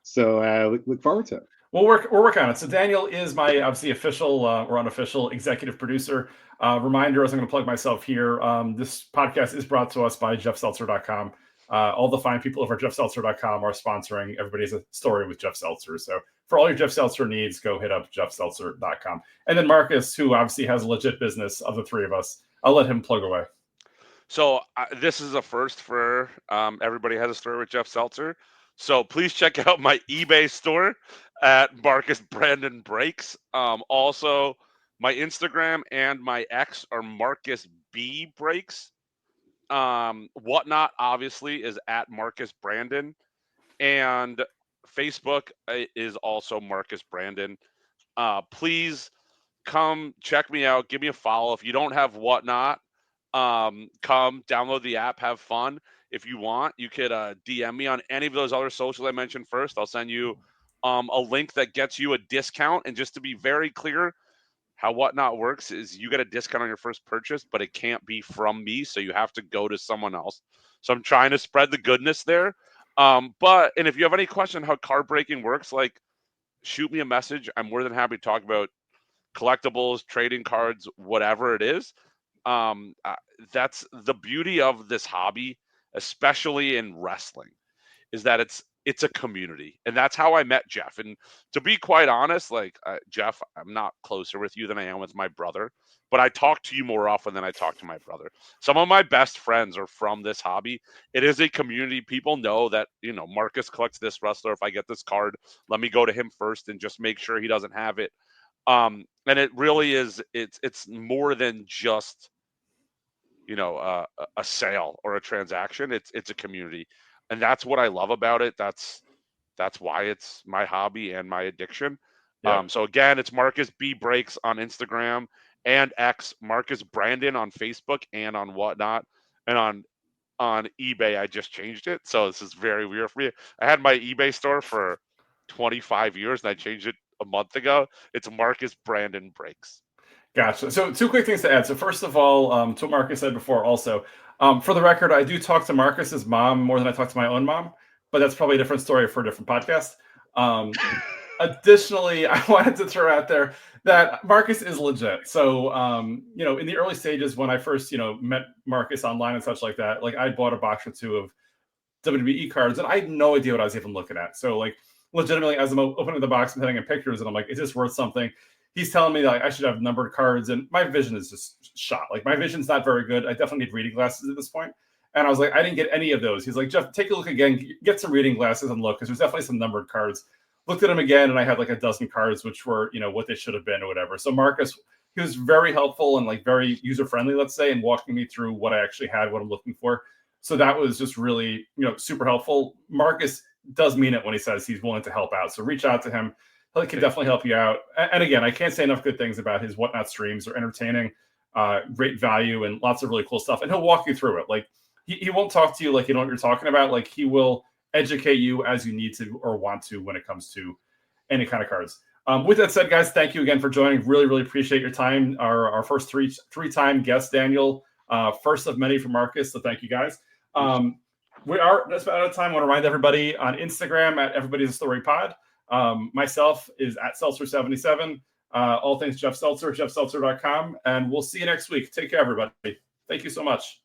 So look forward to it. Well, we're working on it. So Daniel is my obviously official or unofficial executive producer. Reminder, as I'm going to plug myself here, this podcast is brought to us by JeffSeltzer.com. All the fine people over at JeffSeltzer.com are sponsoring Everybody Has a Story with Jeff Seltzer. So for all your Jeff Seltzer needs, go hit up JeffSeltzer.com. And then Marcus, who obviously has a legit business of the three of us, I'll let him plug away. So this is a first for Everybody Has a Story with Jeff Seltzer. So please check out my eBay store at Marcus Brandon Breaks. Also, my Instagram and my X are Marcus B Breaks. Whatnot, obviously, is at Marcus Brandon. And Facebook is also Marcus Brandon. Please come check me out. Give me a follow. If you don't have Whatnot, come download the app, have fun. If you want, you could DM me on any of those other socials I mentioned first. I'll send you a link that gets you a discount. And just to be very clear, how Whatnot works is you get a discount on your first purchase, but it can't be from me, so you have to go to someone else. So I'm trying to spread the goodness there. And if you have any question how card breaking works, like, shoot me a message. I'm more than happy to talk about collectibles, trading cards, whatever it is. That's the beauty of this hobby, especially in wrestling, is that it's a community. And that's how I met Jeff. And to be quite honest, like, Jeff, I'm not closer with you than I am with my brother, but I talk to you more often than I talk to my brother. Some of my best friends are from this hobby. It is a community. People know that, Marcus collects this wrestler. If I get this card, let me go to him first and just make sure he doesn't have it. And it really is, it's more than just, a sale or a transaction. It's a community. And that's what I love about it. That's why it's my hobby and my addiction. Yeah. So again, it's Marcus B Breaks on Instagram and X, Marcus Brandon on Facebook and on Whatnot. And on eBay, I just changed it. So this is very weird for me. I had my eBay store for 25 years and I changed it a month ago. It's Marcus Brandon Breaks. Gotcha. So 2 quick things to add. So first of all, to what Marcus said before also, for the record, I do talk to Marcus's mom more than I talk to my own mom, but that's probably a different story for a different podcast. Additionally, I wanted to throw out there that Marcus is legit. So, in the early stages when I first, met Marcus online and such like that, like, I bought a box or 2 of WWE cards and I had no idea what I was even looking at. So, like, legitimately, as I'm opening the box and hitting in pictures and I'm like, is this worth something? He's telling me that I should have numbered cards, and my vision is just shot. Like, my vision's not very good. I definitely need reading glasses at this point. And I was like, I didn't get any of those. He's like, Jeff, take a look again, get some reading glasses and look, because there's definitely some numbered cards. Looked at them again, and I had like a dozen cards, which were, what they should have been or whatever. So Marcus, he was very helpful and like very user-friendly, let's say, and walking me through what I actually had, what I'm looking for. So that was just really, super helpful. Marcus does mean it when he says he's willing to help out. So reach out to him. He can definitely help you out. And again, I can't say enough good things about his Whatnot streams. They're entertaining, great value, and lots of really cool stuff. And he'll walk you through it. Like, he won't talk to you like you know what you're talking about. Like he will educate you as you need to or want to when it comes to any kind of cards. With that said, guys, thank you again for joining. Really, really appreciate your time. Our first three-time guest, Daniel, first of many for Marcus. So thank you, guys. We are just about out of time. I want to remind everybody on Instagram at Everybody's a Story Pod. Myself is at Seltzer77. All things Jeff Seltzer, jeffseltzer.com. And we'll see you next week. Take care, everybody. Thank you so much.